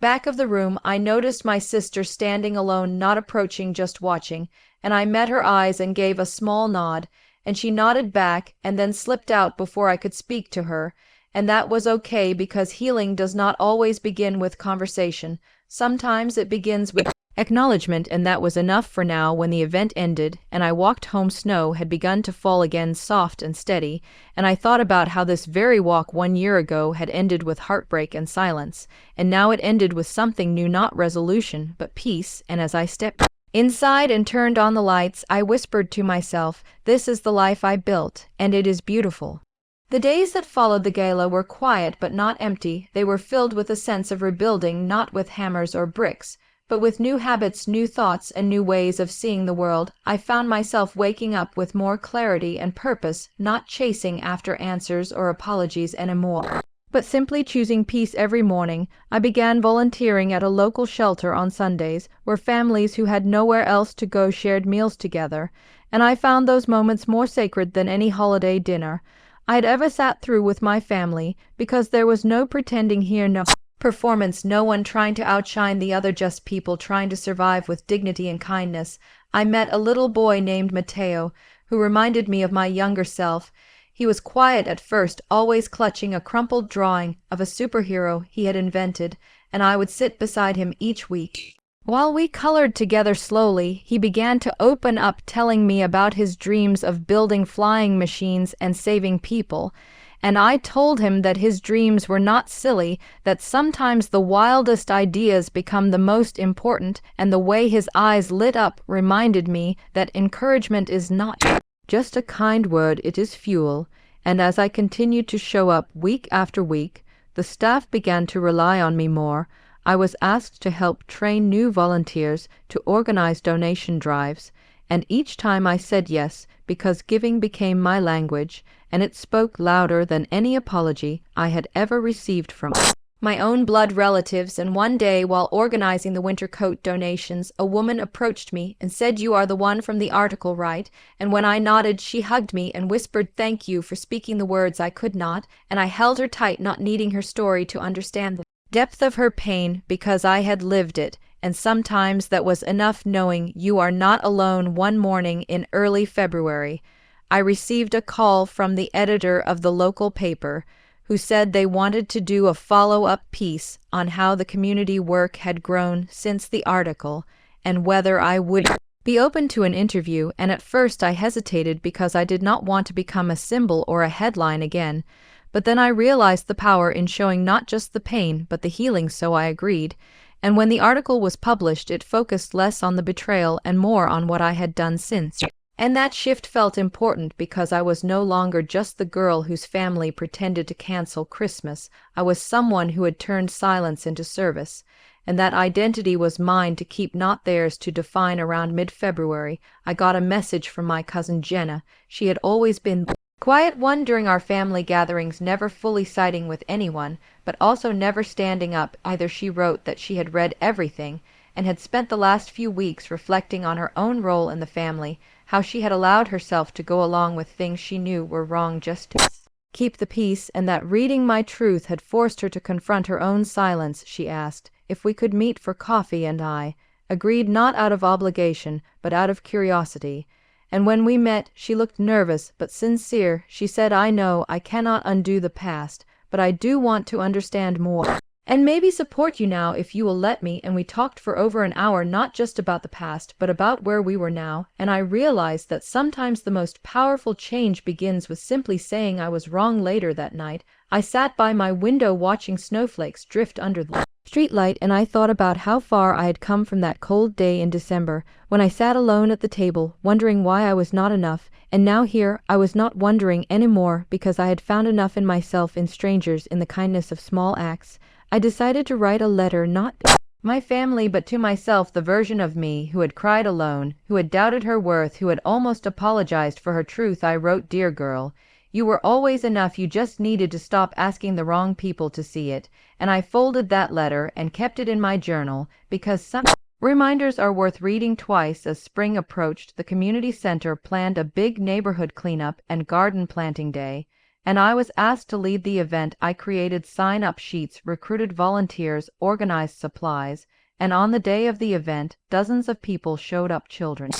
back of the room I noticed my sister standing alone, not approaching, just watching, and I met her eyes and gave a small nod, and she nodded back and then slipped out before I could speak to her. And that was okay, because healing does not always begin with conversation. Sometimes it begins with acknowledgement, and that was enough for now. When the event ended and I walked home, snow had begun to fall again, soft and steady, and I thought about how this very walk 1 year ago had ended with heartbreak and silence, and now it ended with something new, not resolution, but peace. And as I stepped inside and turned on the lights, I whispered to myself, "This is the life I built, and it is beautiful." The days that followed the gala were quiet but not empty. They were filled with a sense of rebuilding, not with hammers or bricks, but with new habits, new thoughts, and new ways of seeing the world. I found myself waking up with more clarity and purpose, not chasing after answers or apologies anymore, but simply choosing peace every morning. I began volunteering at a local shelter on Sundays, where families who had nowhere else to go shared meals together, and I found those moments more sacred than any holiday dinner I had ever sat through with my family, because there was no pretending here, no performance, no one trying to outshine the other, just people trying to survive with dignity and kindness. I met a little boy named Matteo, who reminded me of my younger self. He was quiet at first, always clutching a crumpled drawing of a superhero he had invented, and I would sit beside him each week. While we colored together slowly, he began to open up, telling me about his dreams of building flying machines and saving people. And I told him that his dreams were not silly, that sometimes the wildest ideas become the most important, and the way his eyes lit up reminded me that encouragement is not just a kind word, it is fuel. And as I continued to show up week after week, the staff began to rely on me more. I was asked to help train new volunteers, to organize donation drives, and each time I said yes, because giving became my language, and it spoke louder than any apology I had ever received from my own blood relatives. And one day, while organizing the winter coat donations, a woman approached me and said, "You are the one from the article, right?" And when I nodded, she hugged me and whispered, "Thank you for speaking the words I could not," and I held her tight, not needing her story to understand the depth of her pain, because I had lived it, and sometimes that was enough. Knowing you are not alone. One morning in early February, I received a call from the editor of the local paper, who said they wanted to do a follow-up piece on how the community work had grown since the article, and whether I would be open to an interview. And at first I hesitated because I did not want to become a symbol or a headline again. But then I realized the power in showing not just the pain, but the healing, so I agreed. And when the article was published, it focused less on the betrayal and more on what I had done since. And that shift felt important, because I was no longer just the girl whose family pretended to cancel Christmas. I was someone who had turned silence into service. And that identity was mine to keep, not theirs to define. Around mid-February, I got a message from my cousin Jenna. She had always been quiet one during our family gatherings, never fully siding with anyone, but also never standing up either. She wrote that she had read everything and had spent the last few weeks reflecting on her own role in the family, how she had allowed herself to go along with things she knew were wrong just to keep the peace, and that reading my truth had forced her to confront her own silence. She asked if we could meet for coffee, and I agreed, not out of obligation, but out of curiosity. And when we met, she looked nervous but sincere. She said, "I know I cannot undo the past, but I do want to understand more, and maybe support you now if you will let me." And we talked for over an hour, not just about the past, but about where we were now. And I realized that sometimes the most powerful change begins with simply saying I was wrong. Later that night, I sat by my window watching snowflakes drift under the streetlight, and I thought about how far I had come from that cold day in December, when I sat alone at the table, wondering why I was not enough. And now here I was not wondering anymore, because I had found enough in myself, in strangers, in the kindness of small acts. I decided to write a letter, not to my family, but to myself, the version of me who had cried alone, who had doubted her worth, who had almost apologized for her truth. I wrote, "Dear girl, you were always enough. You just needed to stop asking the wrong people to see it." And I folded that letter and kept it in my journal, because some reminders are worth reading twice. As spring approached, the community center planned a big neighborhood cleanup and garden planting day, and I was asked to lead the event. I created sign-up sheets, recruited volunteers, organized supplies, and on the day of the event, dozens of people showed up: children,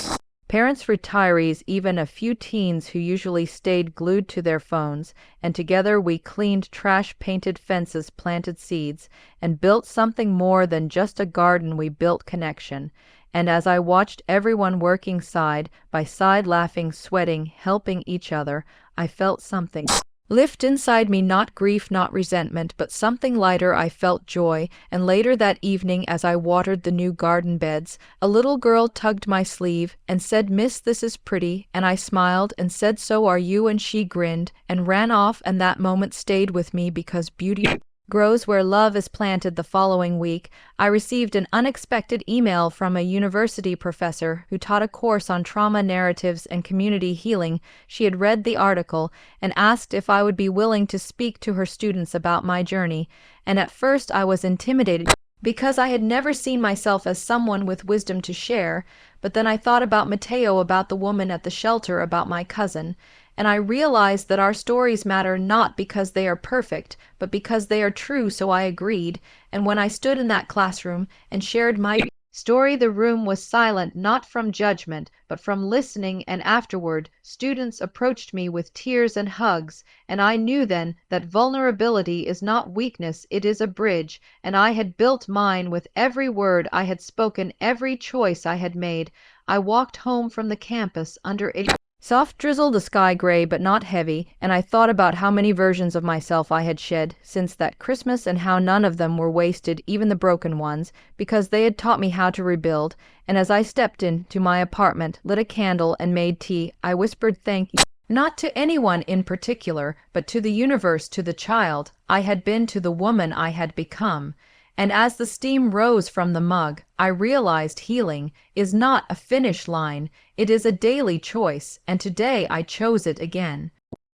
parents, retirees, even a few teens who usually stayed glued to their phones. And together we cleaned trash, painted fences, planted seeds, and built something more than just a garden. We built connection. And as I watched everyone working side by side, laughing, sweating, helping each other, I felt something lift inside me, not grief, not resentment, but something lighter. I felt joy. And later that evening, as I watered the new garden beds, a little girl tugged my sleeve and said, "Miss, this is pretty." And I smiled and said, "So are you." And she grinned and ran off, and that moment stayed with me, because beauty grows where love is planted. The following week, I received an unexpected email from a university professor who taught a course on trauma narratives and community healing. She had read the article and asked if I would be willing to speak to her students about my journey, and at first I was intimidated because I had never seen myself as someone with wisdom to share, but then I thought about Mateo, about the woman at the shelter, about my cousin, and I realized that our stories matter not because they are perfect, but because they are true, so I agreed, and when I stood in that classroom and shared my story, the room was silent, not from judgment, but from listening, and afterward, students approached me with tears and hugs, and I knew then that vulnerability is not weakness, it is a bridge, and I had built mine with every word I had spoken, every choice I had made. I walked home from the campus under a soft drizzle, the sky gray but not heavy, and I thought about how many versions of myself I had shed since that Christmas and how none of them were wasted, even the broken ones, because they had taught me how to rebuild. And as I stepped into my apartment, lit a candle, and made tea, I whispered thank you, not to anyone in particular, but to the universe, to the child I had been, to the woman I had become. And as the steam rose from the mug, I realized healing is not a finish line, it is a daily choice, and today I chose it again.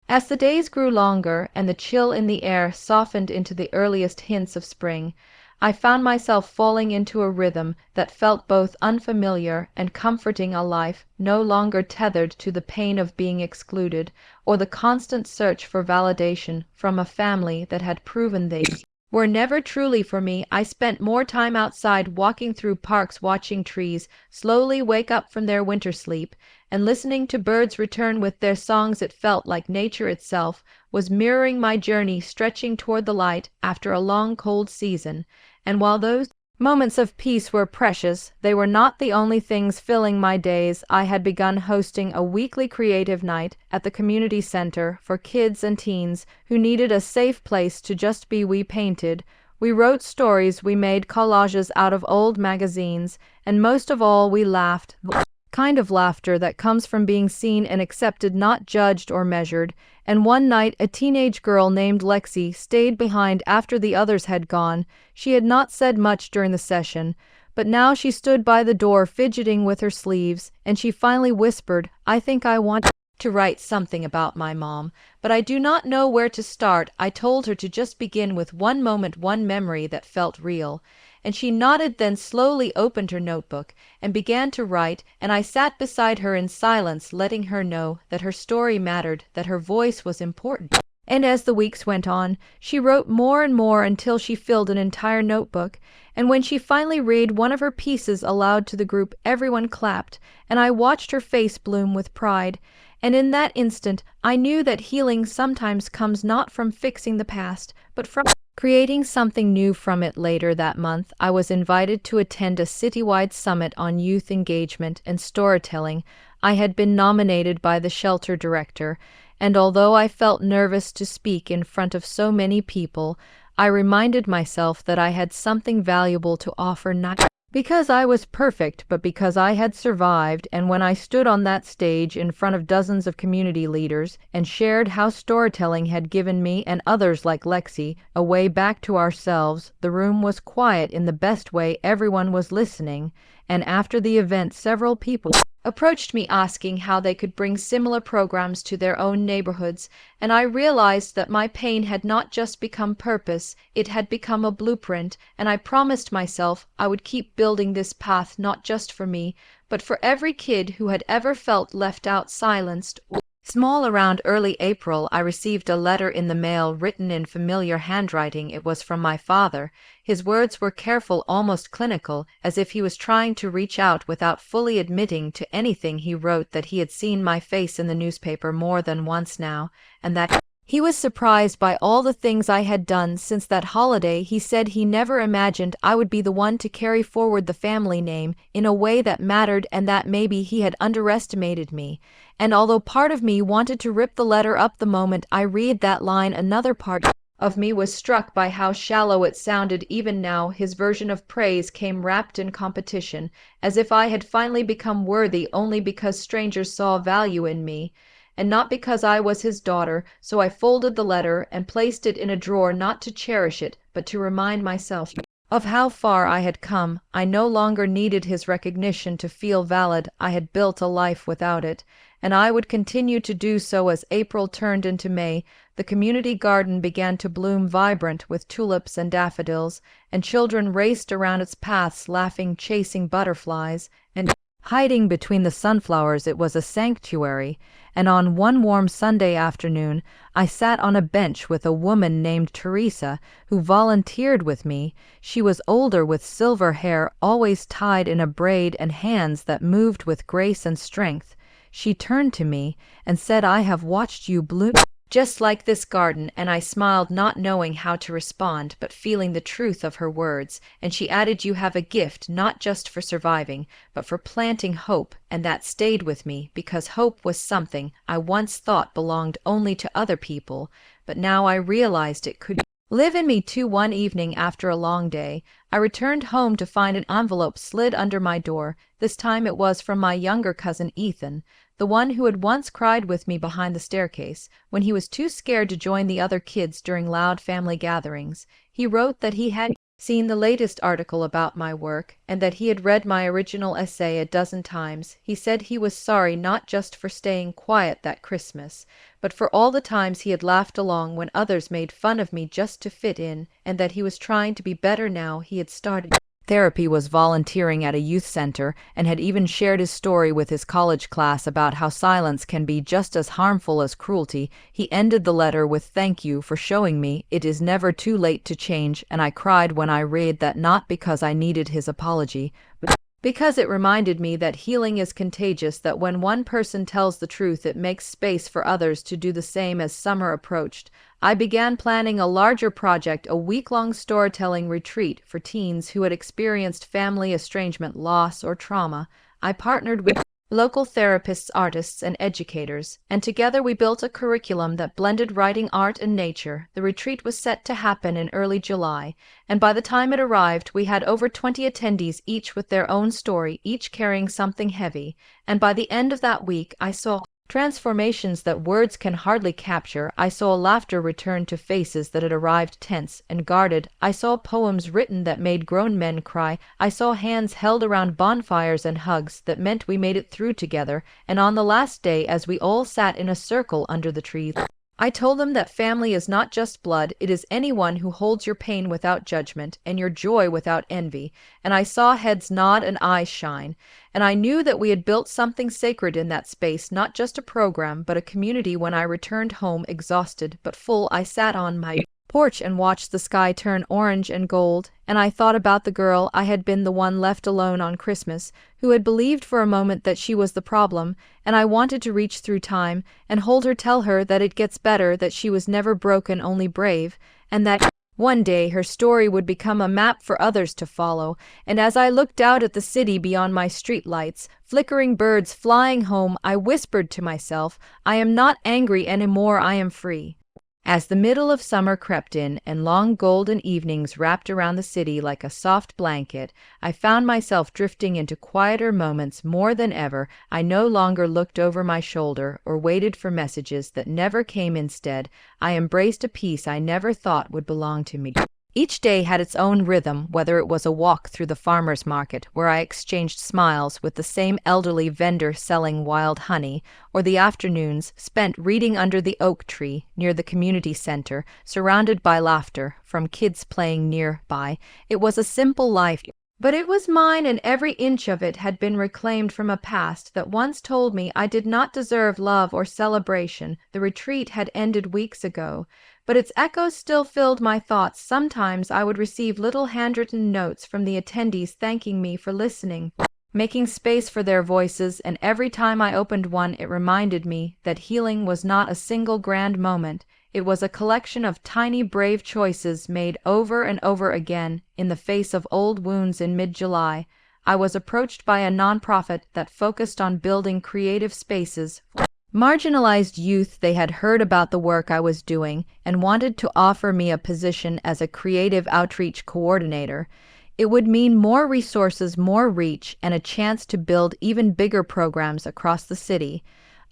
As the days grew longer and the chill in the air softened into the earliest hints of spring, I found myself falling into a rhythm that felt both unfamiliar and comforting, a life no longer tethered to the pain of being excluded or the constant search for validation from a family that had proven they were never truly for me. I spent more time outside, walking through parks, watching trees slowly wake up from their winter sleep, and listening to birds return with their songs. It felt like nature itself was mirroring my journey, stretching toward the light after a long cold season. And while those moments of peace were precious, they were not the only things filling my days. I had begun hosting a weekly creative night at the community center for kids and teens who needed a safe place to just be. We painted, we wrote stories, we made collages out of old magazines, and most of all, we laughed. The kind of laughter that comes from being seen and accepted, not judged or measured. And one night, a teenage girl named Lexi stayed behind after the others had gone. She had not said much during the session, but now she stood by the door fidgeting with her sleeves, and she finally whispered, "I think I want to write something about my mom, but I do not know where to start." I told her to just begin with one moment, one memory that felt real. And she nodded, then slowly opened her notebook and began to write, and I sat beside her in silence, letting her know that her story mattered, that her voice was important. And as the weeks went on, she wrote more and more until she filled an entire notebook, and when she finally read one of her pieces aloud to the group, everyone clapped, and I watched her face bloom with pride. And in that instant, I knew that healing sometimes comes not from fixing the past, but from creating something new from it. Later that month, I was invited to attend a citywide summit on youth engagement and storytelling. I had been nominated by the shelter director, and although I felt nervous to speak in front of so many people, I reminded myself that I had something valuable to offer, not because I was perfect, but because I had survived. And when I stood on that stage in front of dozens of community leaders and shared how storytelling had given me and others like Lexi a way back to ourselves, the room was quiet in the best way. Everyone was listening, and after the event, several people approached me asking how they could bring similar programs to their own neighborhoods, and I realized that my pain had not just become purpose, it had become a blueprint, and I promised myself I would keep building this path, not just for me, but for every kid who had ever felt left out, silenced, or small. Around early April, I received a letter in the mail written in familiar handwriting. It was from my father. His words were careful, almost clinical, as if he was trying to reach out without fully admitting to anything. He wrote that he had seen my face in the newspaper more than once now, and that he was surprised by all the things I had done since that holiday. He said he never imagined I would be the one to carry forward the family name in a way that mattered, and that maybe he had underestimated me. And although part of me wanted to rip the letter up the moment I read that line, another part of me was struck by how shallow it sounded. Even now, his version of praise came wrapped in competition, as if I had finally become worthy only because strangers saw value in me. and not because I was his daughter, so I folded the letter and placed it in a drawer, not to cherish it, but to remind myself of how far I had come. I no longer needed his recognition to feel valid. I had built a life without it, and I would continue to do so. As April turned into May, the community garden began to bloom vibrant with tulips and daffodils, and children raced around its paths, laughing, chasing butterflies, and hiding between the sunflowers. It was a sanctuary, and on one warm Sunday afternoon I sat on a bench with a woman named Teresa, who volunteered with me. She was older, with silver hair always tied in a braid and hands that moved with grace and strength. She turned to me and said, "I have watched you bloom just like this garden," and I smiled, not knowing how to respond, but feeling the truth of her words. And she added, "You have a gift, not just for surviving, but for planting hope," and that stayed with me, because hope was something I once thought belonged only to other people, but now I realized it could live in me too. One evening, after a long day, I returned home to find an envelope slid under my door. This time it was from my younger cousin Ethan, the one who had once cried with me behind the staircase, when he was too scared to join the other kids during loud family gatherings. He wrote that he had seen the latest article about my work, and that he had read my original essay a dozen times. He said he was sorry, not just for staying quiet that Christmas, but for all the times he had laughed along when others made fun of me just to fit in, and that he was trying to be better now he had started therapy, was volunteering at a youth center, and had even shared his story with his college class about how silence can be just as harmful as cruelty. He ended the letter with, "Thank you for showing me it is never too late to change," and I cried when I read that, not because I needed his apology, but because it reminded me that healing is contagious, that when one person tells the truth, it makes space for others to do the same. As summer approached, I began planning a larger project, a week-long storytelling retreat for teens who had experienced family estrangement, loss, or trauma. I partnered with local therapists, artists, and educators, and together we built a curriculum that blended writing, art, and nature. The retreat was set to happen in early July, and by the time it arrived, we had over 20 attendees, each with their own story, each carrying something heavy. And by the end of that week, I saw transformations that words can hardly capture. I saw laughter return to faces that had arrived tense and guarded. I saw poems written that made grown men cry. I saw hands held around bonfires and hugs that meant we made it through together. And on the last day, as we all sat in a circle under the trees, I told them that family is not just blood, it is anyone who holds your pain without judgment and your joy without envy. And I saw heads nod and eyes shine, and I knew that we had built something sacred in that space, not just a program, but a community. When I returned home, exhausted but full, I sat on my porch and watched the sky turn orange and gold, and I thought about the girl I had been, the one left alone on Christmas, who had believed for a moment that she was the problem, and I wanted to reach through time and hold her, tell her that it gets better, that she was never broken, only brave, and that one day her story would become a map for others to follow. And as I looked out at the city beyond my streetlights, flickering birds flying home, I whispered to myself, "I am not angry anymore, I am free." As the middle of summer crept in and long golden evenings wrapped around the city like a soft blanket, I found myself drifting into quieter moments more than ever. I no longer looked over my shoulder or waited for messages that never came. Instead, I embraced a peace I never thought would belong to me. Each day had its own rhythm, whether it was a walk through the farmer's market, where I exchanged smiles with the same elderly vendor selling wild honey, or the afternoons spent reading under the oak tree near the community center, surrounded by laughter from kids playing nearby. It was a simple life, but it was mine, and every inch of it had been reclaimed from a past that once told me I did not deserve love or celebration. The retreat had ended weeks ago, but its echoes still filled my thoughts. Sometimes I would receive little handwritten notes from the attendees thanking me for listening, making space for their voices, and every time I opened one, it reminded me that healing was not a single grand moment. It was a collection of tiny, brave choices made over and over again in the face of old wounds. In mid-July, I was approached by a nonprofit that focused on building creative spaces for marginalized youth. They had heard about the work I was doing and wanted to offer me a position as a creative outreach coordinator. It would mean more resources, more reach, and a chance to build even bigger programs across the city.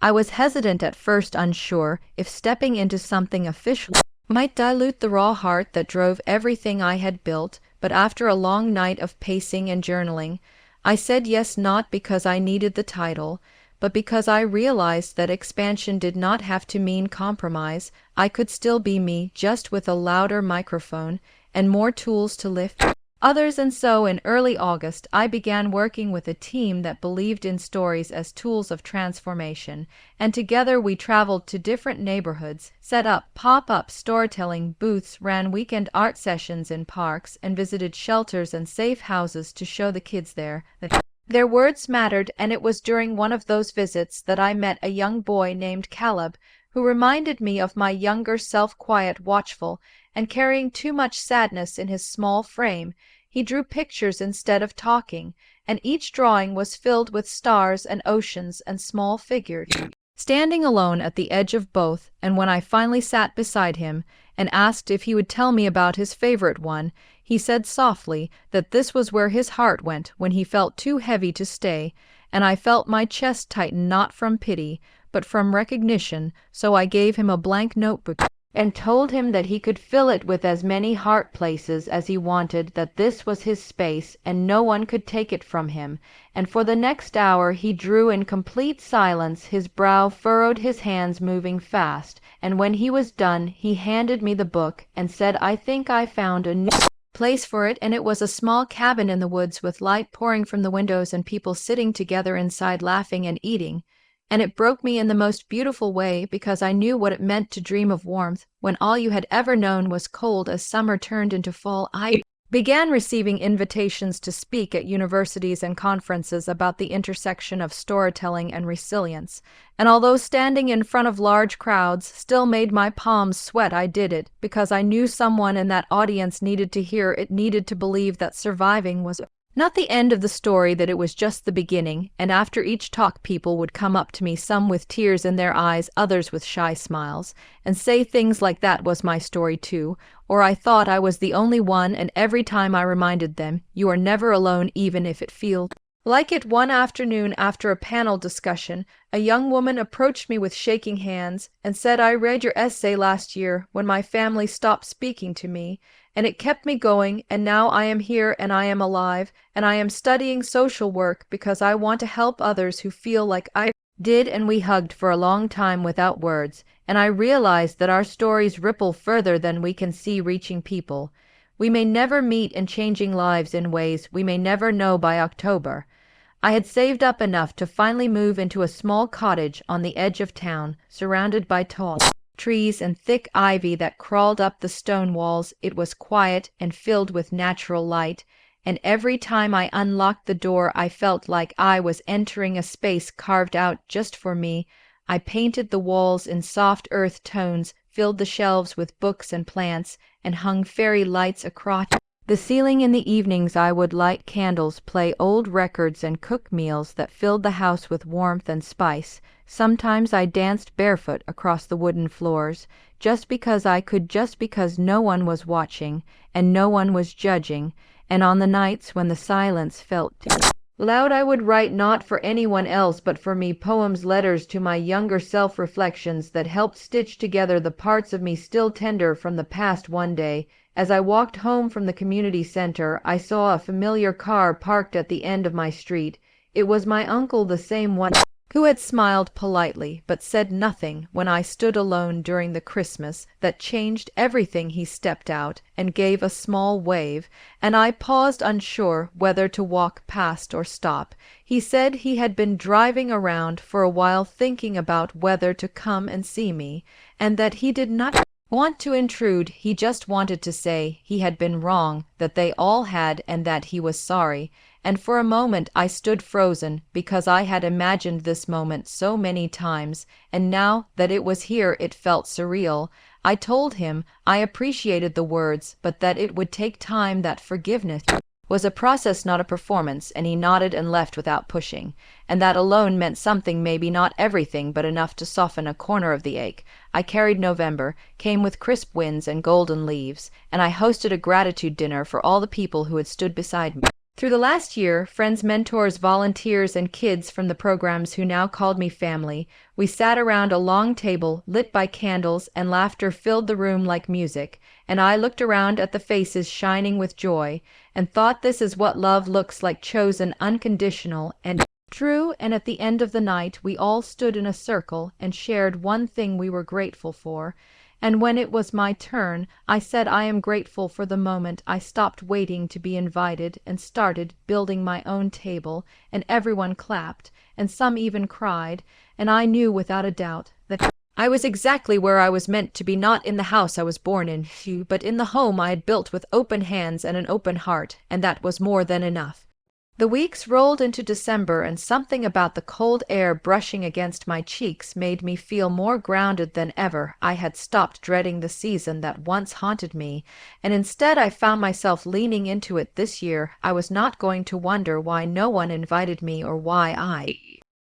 I was hesitant at first, unsure if stepping into something official might dilute the raw heart that drove everything I had built, but after a long night of pacing and journaling, I said yes, not because I needed the title, but because I realized that expansion did not have to mean compromise. I could still be me, just with a louder microphone and more tools to lift others. And so in early August, I began working with a team that believed in stories as tools of transformation, and together we traveled to different neighborhoods, set up pop-up storytelling booths, ran weekend art sessions in parks, and visited shelters and safe houses to show the kids there that their words mattered. And it was during one of those visits that I met a young boy named Caleb, who reminded me of my younger self, quiet, watchful, and carrying too much sadness in his small frame. He drew pictures instead of talking, and each drawing was filled with stars and oceans and small figures, standing alone at the edge of both. And when I finally sat beside him and asked if he would tell me about his favorite one, he said softly that this was where his heart went when he felt too heavy to stay, and I felt my chest tighten, not from pity, but from recognition. So I gave him a blank notebook and told him that he could fill it with as many heart places as he wanted, that this was his space and no one could take it from him. And for the next hour he drew in complete silence, his brow furrowed, his hands moving fast, and when he was done he handed me the book and said, "I think I found a new place for it." And it was a small cabin in the woods with light pouring from the windows and people sitting together inside laughing and eating. And it broke me in the most beautiful way, because I knew what it meant to dream of warmth when all you had ever known was cold as summer turned into fall. I began receiving invitations to speak at universities and conferences about the intersection of storytelling and resilience. And although standing in front of large crowds still made my palms sweat, I did it because I knew someone in that audience needed to hear it, needed to believe that surviving was not the end of the story, that it was just the beginning. And after each talk, people would come up to me, some with tears in their eyes, others with shy smiles, and say things like that was my story too, or I thought I was the only one. And every time I reminded them, you are never alone, even if it feels like it. One afternoon, after a panel discussion, a young woman approached me with shaking hands and said, "I read your essay last year when my family stopped speaking to me, and it kept me going, and now I am here and I am alive, and I am studying social work because I want to help others who feel like I did." And we hugged for a long time without words, and I realized that our stories ripple further than we can see, reaching people we may never meet and changing lives in ways we may never know. By October, I had saved up enough to finally move into a small cottage on the edge of town, surrounded by tall trees and thick ivy that crawled up the stone walls. It was quiet and filled with natural light, and every time I unlocked the door I felt like I was entering a space carved out just for me. I painted the walls in soft earth tones, filled the shelves with books and plants, and hung fairy lights across the ceiling. In the evenings I would light candles, play old records, and cook meals that filled the house with warmth and spice. Sometimes I danced barefoot across the wooden floors, just because I could, just because no one was watching and no one was judging. And on the nights when the silence felt loud, I would write, not for anyone else but for me, poems, letters to my younger self, reflections that helped stitch together the parts of me still tender from the past. One day, as I walked home from the community center, I saw a familiar car parked at the end of my street. It was my uncle, the same one who had smiled politely but said nothing when I stood alone during the Christmas that changed everything. He stepped out and gave a small wave, and I paused, unsure whether to walk past or stop. He said he had been driving around for a while thinking about whether to come and see me, and that he did not want to intrude. He just wanted to say he had been wrong, that they all had, and that he was sorry. And for a moment I stood frozen, because I had imagined this moment so many times, and now that it was here it felt surreal. I told him I appreciated the words, but that it would take time, that forgiveness was a process, not a performance, and he nodded and left without pushing. And that alone meant something, maybe not everything, but enough to soften a corner of the ache. I carried November, came with crisp winds and golden leaves, and I hosted a gratitude dinner for all the people who had stood beside me Through the last year, friends, mentors, volunteers, and kids from the programs who now called me family, we sat around a long table lit by candles, and laughter filled the room like music, and I looked around at the faces shining with joy, and thought, this is what love looks like, chosen, unconditional, and true. And at the end of the night we all stood in a circle and shared one thing we were grateful for. And when it was my turn, I said I am grateful for the moment I stopped waiting to be invited and started building my own table, and everyone clapped, and some even cried, and I knew without a doubt that I was exactly where I was meant to be, not in the house I was born in, but in the home I had built with open hands and an open heart, and that was more than enough. The weeks rolled into December, and something about the cold air brushing against my cheeks made me feel more grounded than ever. I had stopped dreading the season that once haunted me, and instead I found myself leaning into it this year. I was not going to wonder why no one invited me or why I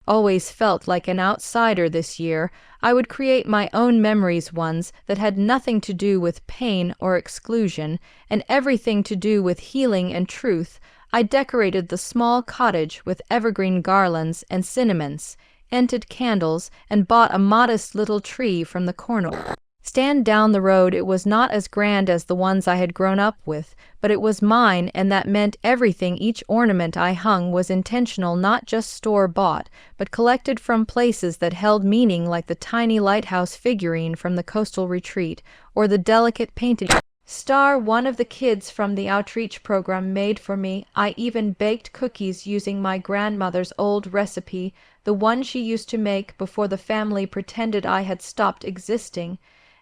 always felt like an outsider this year. I would create my own memories, ones that had nothing to do with pain or exclusion, and everything to do with healing and truth. I decorated the small cottage with evergreen garlands and cinnamons, scented candles, and bought a modest little tree from the corner stand down the road. It was not as grand as the ones I had grown up with, but it was mine, and that meant everything. Each ornament I hung was intentional, not just store-bought, but collected from places that held meaning, like the tiny lighthouse figurine from the coastal retreat, or the delicate painted star one of the kids from the outreach program made for me. I even baked cookies using my grandmother's old recipe, the one she used to make before the family pretended I had stopped existing.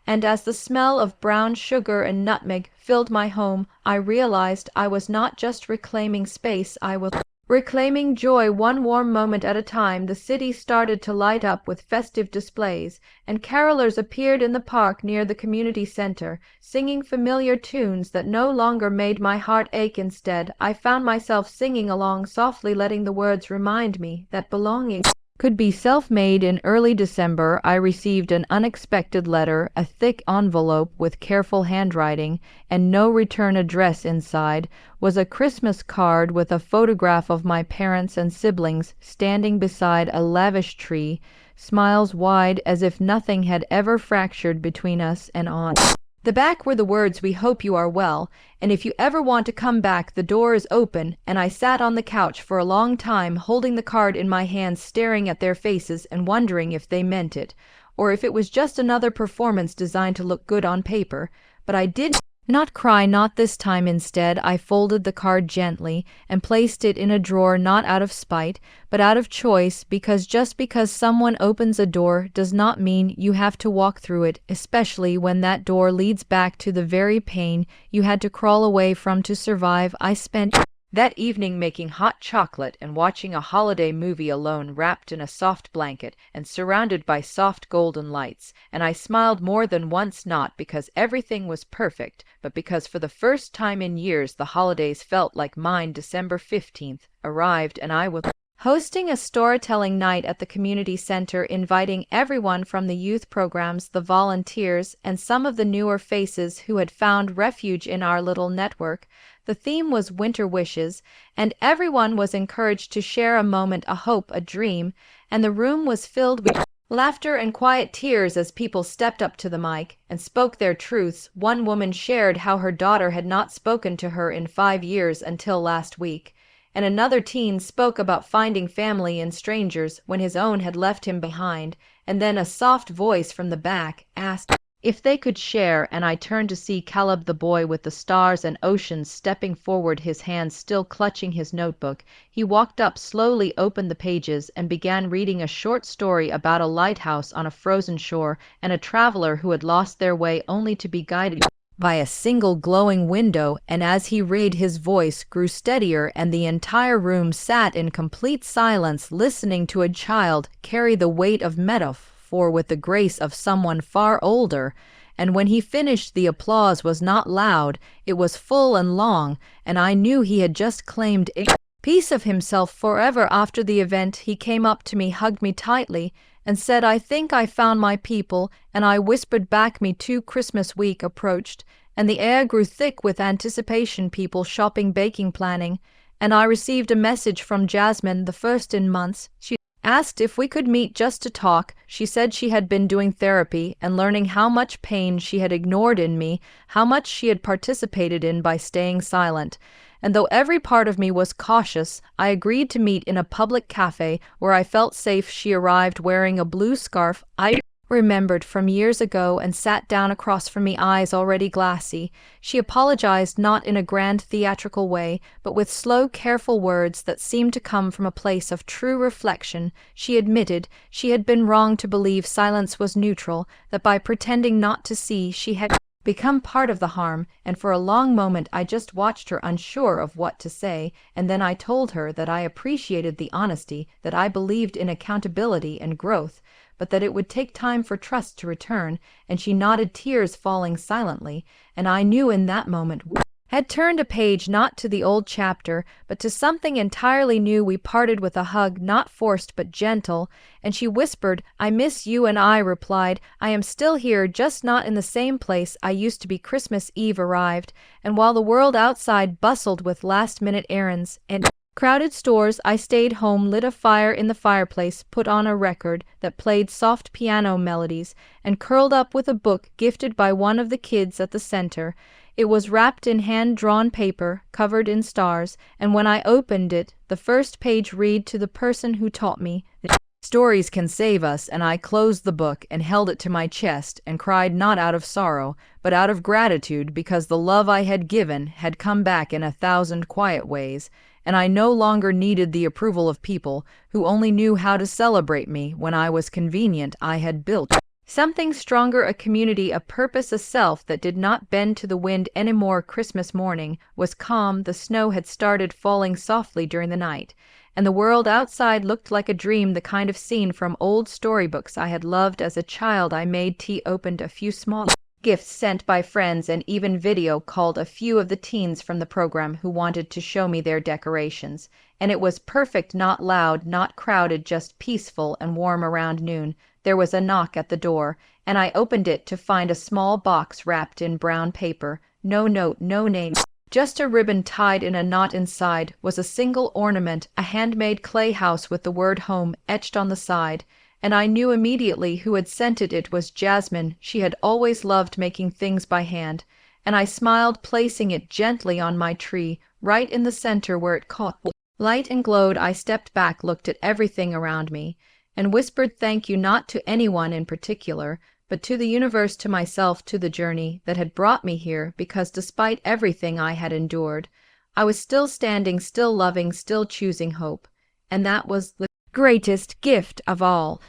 And as the smell of brown sugar and nutmeg filled my home, I realized I was not just reclaiming space, I was reclaiming joy, one warm moment at a time. The city started to light up with festive displays, and carolers appeared in the park near the community center, singing familiar tunes that no longer made my heart ache. Instead, I found myself singing along softly, letting the words remind me that belonging could be self-made. In early December, I received an unexpected letter, a thick envelope with careful handwriting and no return address. Inside was a Christmas card with a photograph of my parents and siblings standing beside a lavish tree, smiles wide as if nothing had ever fractured between us, and on the back were the words, "We hope you are well, and if you ever want to come back, the door is open." And I sat on the couch for a long time, holding the card in my hands, staring at their faces and wondering if they meant it, or if it was just another performance designed to look good on paper. But I did not cry, not this time. Instead, I folded the card gently and placed it in a drawer, not out of spite, but out of choice, because just because someone opens a door does not mean you have to walk through it, especially when that door leads back to the very pain you had to crawl away from to survive. I spent that evening making hot chocolate and watching a holiday movie alone, wrapped in a soft blanket and surrounded by soft golden lights, and I smiled more than once, not because everything was perfect, but because for the first time in years the holidays felt like mine. December 15th arrived, and I was hosting a storytelling night at the community center, inviting everyone from the youth programs, the volunteers, and some of the newer faces who had found refuge in our little network. The theme was winter wishes, and everyone was encouraged to share a moment, a hope, a dream, and the room was filled with laughter and quiet tears as people stepped up to the mic and spoke their truths. One woman shared how her daughter had not spoken to her in 5 years until last week, and another teen spoke about finding family in strangers when his own had left him behind. And then a soft voice from the back asked if they could share, and I turned to see Caleb, the boy with the stars and oceans, stepping forward, his hands still clutching his notebook. He walked up slowly, opened the pages, and began reading a short story about a lighthouse on a frozen shore and a traveler who had lost their way only to be guided by a single glowing window. And as he read, his voice grew steadier, and the entire room sat in complete silence, listening to a child carry the weight of metaphor with the grace of someone far older. And when he finished, the applause was not loud, it was full and long, and I knew he had just claimed a piece of himself forever. After the event, he came up to me, hugged me tightly, and said, "I think I found my people," and I whispered back, "Me too." Christmas week approached, and the air grew thick with anticipation, people shopping, baking, planning, and I received a message from Jasmine, the first in months. She asked if we could meet just to talk. She said she had been doing therapy and learning how much pain she had ignored in me, how much she had participated in by staying silent. And though every part of me was cautious, I agreed to meet in a public cafe where I felt safe. She arrived wearing a blue scarf I remembered from years ago and sat down across from me, eyes already glassy. She apologized, not in a grand theatrical way, but with slow, careful words that seemed to come from a place of true reflection. She admitted she had been wrong to believe silence was neutral, that by pretending not to see she had become part of the harm, and for a long moment I just watched her, unsure of what to say, and then I told her that I appreciated the honesty, that I believed in accountability and growth, but that it would take time for trust to return, and she nodded, tears falling silently, and I knew in that moment we had turned a page, not to the old chapter, but to something entirely new. We parted with a hug, not forced but gentle, and she whispered, "I miss you," and I replied, "I am still here, just not in the same place I used to be." Christmas Eve arrived, and while the world outside bustled with last-minute errands and crowded stores, I stayed home, lit a fire in the fireplace, put on a record that played soft piano melodies, and curled up with a book gifted by one of the kids at the center. It was wrapped in hand-drawn paper, covered in stars, and when I opened it, the first page read, "To the person who taught me that stories can save us," and I closed the book and held it to my chest and cried, not out of sorrow, but out of gratitude, because the love I had given had come back in 1,000 quiet ways, and I no longer needed the approval of people who only knew how to celebrate me when I was convenient. I had built something stronger, a community, a purpose, a self that did not bend to the wind anymore. Christmas morning was calm. The snow had started falling softly during the night, and the world outside looked like a dream, the kind of scene from old storybooks I had loved as a child. I made tea, opened a few small gifts sent by friends, and even video called a few of the teens from the program who wanted to show me their decorations. And it was perfect, not loud, not crowded, just peaceful and warm. Around noon, there was a knock at the door, and I opened it to find a small box wrapped in brown paper. No note, no name, just a ribbon tied in a knot. Inside was a single ornament, a handmade clay house with the word "home" etched on the side, and I knew immediately who had sent it. It was Jasmine. She had always loved making things by hand, and I smiled, placing it gently on my tree, right in the center where it caught light and glowed. I stepped back, looked at everything around me, and whispered thank you, not to anyone in particular, but to the universe, to myself, to the journey that had brought me here, because despite everything I had endured, I was still standing, still loving, still choosing hope. And that was the greatest gift of all.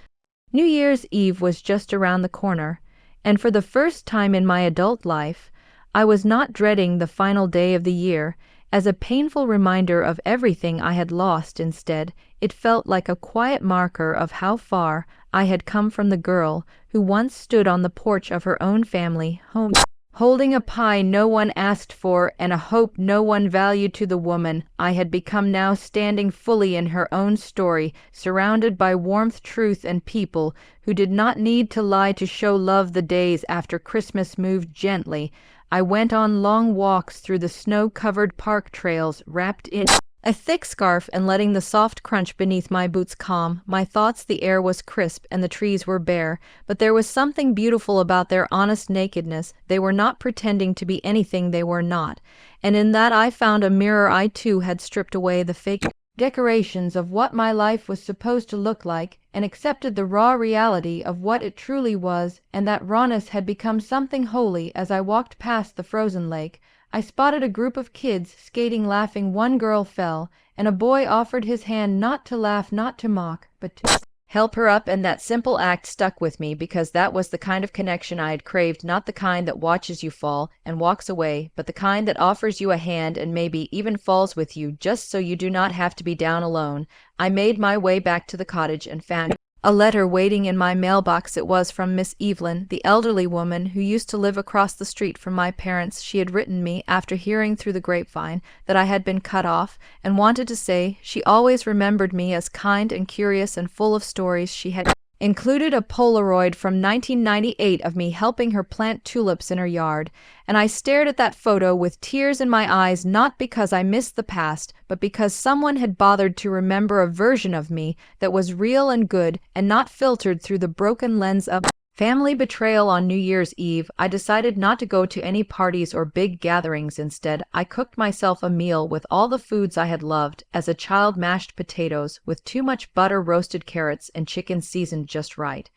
New Year's Eve was just around the corner, and for the first time in my adult life, I was not dreading the final day of the year as a painful reminder of everything I had lost. Instead, it felt like a quiet marker of how far I had come from the girl who once stood on the porch of her own family home, holding a pie no one asked for and a hope no one valued, to the woman I had become now, standing fully in her own story, surrounded by warmth, truth, and people who did not need to lie to show love. The days after Christmas moved gently. I went on long walks through the snow-covered park trails, wrapped in a thick scarf and letting the soft crunch beneath my boots calm my thoughts. The air was crisp and the trees were bare, but there was something beautiful about their honest nakedness. They were not pretending to be anything they were not, and in that I found a mirror. I too had stripped away the fake decorations of what my life was supposed to look like, and accepted the raw reality of what it truly was, and that rawness had become something holy. As I walked past the frozen lake, I spotted a group of kids skating, laughing. One girl fell, and a boy offered his hand, not to laugh, not to mock, but to help her up, and that simple act stuck with me, because that was the kind of connection I had craved, not the kind that watches you fall and walks away, but the kind that offers you a hand and maybe even falls with you, just so you do not have to be down alone. I made my way back to the cottage and found a letter waiting in my mailbox. It was from Miss Evelyn, the elderly woman who used to live across the street from my parents. She had written me after hearing through the grapevine that I had been cut off, and wanted to say she always remembered me as kind and curious and full of stories she had included a Polaroid from 1998 of me helping her plant tulips in her yard, and I stared at that photo with tears in my eyes, not because I missed the past, but because someone had bothered to remember a version of me that was real and good and not filtered through the broken lens of family betrayal. On New Year's Eve, I decided not to go to any parties or big gatherings. Instead, I cooked myself a meal with all the foods I had loved as a child: mashed potatoes with too much butter, roasted carrots, and chicken seasoned just right.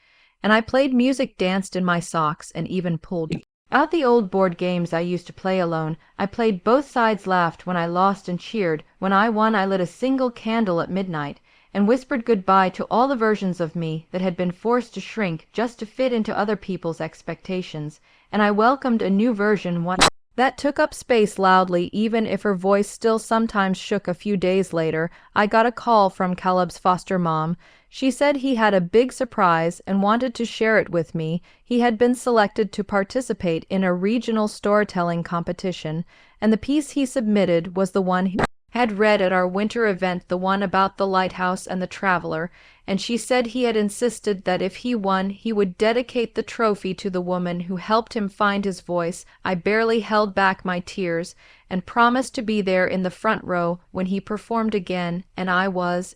And I played music, danced in my socks, and even pulled out the old board games I used to play alone. I played both sides, laughed when I lost, and cheered when I won. I lit a single candle at midnight and whispered goodbye to all the versions of me that had been forced to shrink just to fit into other people's expectations, and I welcomed a new version, one that took up space loudly, even if her voice still sometimes shook. A few days later, I got a call from Caleb's foster mom. She said he had a big surprise and wanted to share it with me. He had been selected to participate in a regional storytelling competition, and the piece he submitted was the one he had read at our winter event, the one about the lighthouse and the traveler, and she said he had insisted that if he won, he would dedicate the trophy to the woman who helped him find his voice. I barely held back my tears and promised to be there in the front row when he performed again, and I was.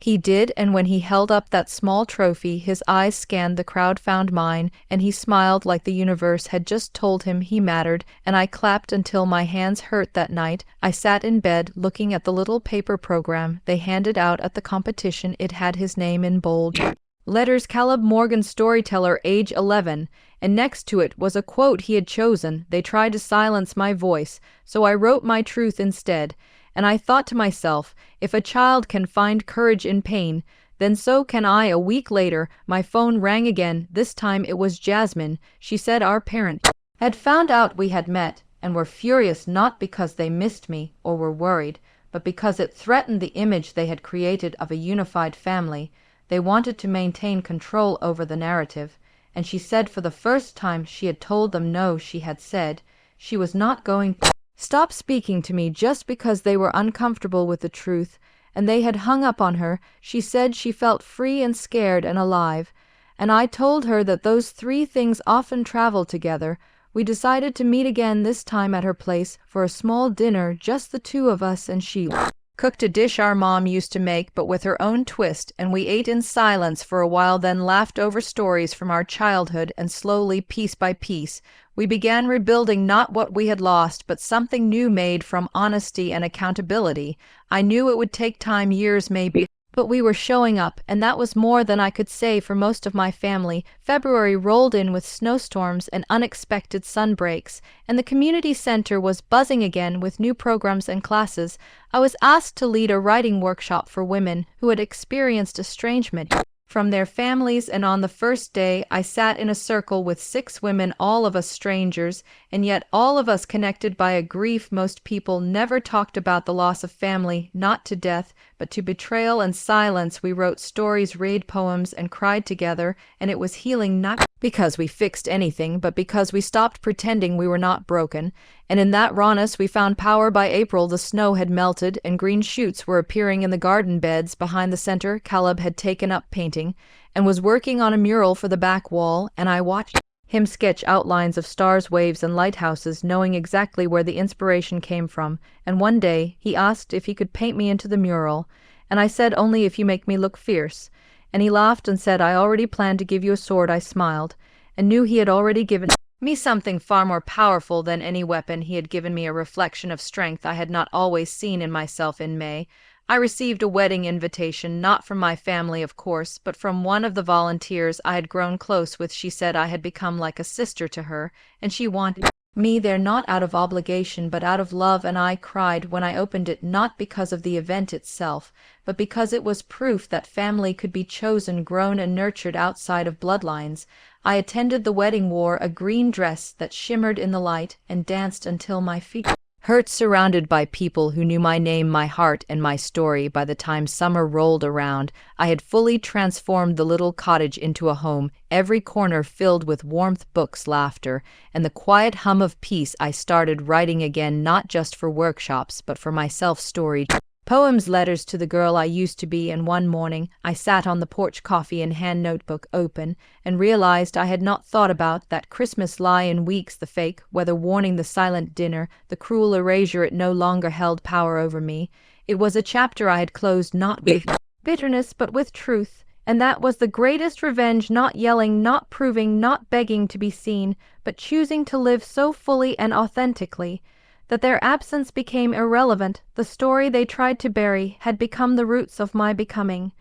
He did, and when he held up that small trophy, his eyes scanned the crowd, found mine, and he smiled like the universe had just told him he mattered, and I clapped until my hands hurt. That night, I sat in bed looking at the little paper program they handed out at the competition. It had his name in bold letters: Caleb Morgan, storyteller, age 11, and next to it was a quote he had chosen. They tried to silence my voice, so I wrote my truth instead. And I thought to myself, if a child can find courage in pain, then so can I. A week later, my phone rang again. This time it was Jasmine. She said our parent had found out we had met and were furious, not because they missed me or were worried, but because it threatened the image they had created of a unified family. They wanted to maintain control over the narrative, and she said for the first time she had told them no. She had said she was not going to stop speaking to me just because they were uncomfortable with the truth, and they had hung up on her. She said she felt free and scared and alive, and I told her that those three things often travel together. We decided to meet again, this time at her place, for a small dinner, just the two of us, and she cooked a dish our mom used to make, but with her own twist, and we ate in silence for a while, then laughed over stories from our childhood, and slowly, piece by piece, we began rebuilding not what we had lost, but something new made from honesty and accountability. I knew it would take time, years maybe, but we were showing up, and that was more than I could say for most of my family. February rolled in with snowstorms and unexpected sunbreaks, and the community center was buzzing again with new programs and classes. I was asked to lead a writing workshop for women who had experienced estrangement from their families, and on the first day I sat in a circle with 6 women, all of us strangers, and yet all of us connected by a grief. Most people never talked about the loss of family, not to death, but to betrayal and silence. We wrote stories, read poems, and cried together, and it was healing, not because we fixed anything, but because we stopped pretending we were not broken. And in that rawness we found power. By April the snow had melted and green shoots were appearing in the garden beds behind the center. Caleb had taken up painting and was working on a mural for the back wall, and I watched him sketch outlines of stars, waves, and lighthouses, knowing exactly where the inspiration came from. And one day he asked if he could paint me into the mural, and I said, only if you make me look fierce. And he laughed and said, I already planned to give you a sword. I smiled and knew he had already given me something far more powerful than any weapon. He had given me a reflection of strength I had not always seen in myself. In May, I received a wedding invitation, not from my family, of course, but from one of the volunteers I had grown close with. She said I had become like a sister to her, and she wanted me there not out of obligation but out of love, and I cried when I opened it, not because of the event itself, but because it was proof that family could be chosen, grown, and nurtured outside of bloodlines. I attended the wedding, wore a green dress that shimmered in the light, and danced until my feet hurt, surrounded by people who knew my name, my heart, and my story. By the time summer rolled around, I had fully transformed the little cottage into a home, every corner filled with warmth, books, laughter, and the quiet hum of peace. I started writing again, not just for workshops, but for myself. Story Poems, letters to the girl I used to be, and one morning I sat on the porch, coffee in hand, notebook open, and realized I had not thought about that Christmas lie in weeks, the fake, whether warning, the silent dinner, the cruel erasure. It no longer held power over me. It was a chapter I had closed, not with bitterness, but with truth. And that was the greatest revenge, not yelling, not proving, not begging to be seen, but choosing to live so fully and authentically that their absence became irrelevant. The story they tried to bury had become the roots of my becoming,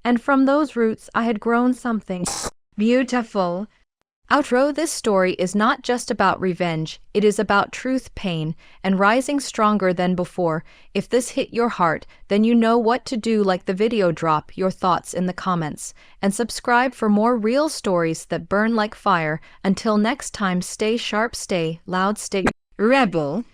and from those roots I had grown something beautiful. Outro. This story is not just about revenge, it is about truth, pain, and rising stronger than before. If this hit your heart, then you know what to do. Like the video, drop your thoughts in the comments, and subscribe for more real stories that burn like fire. Until next time, stay sharp, stay loud, stay rebel.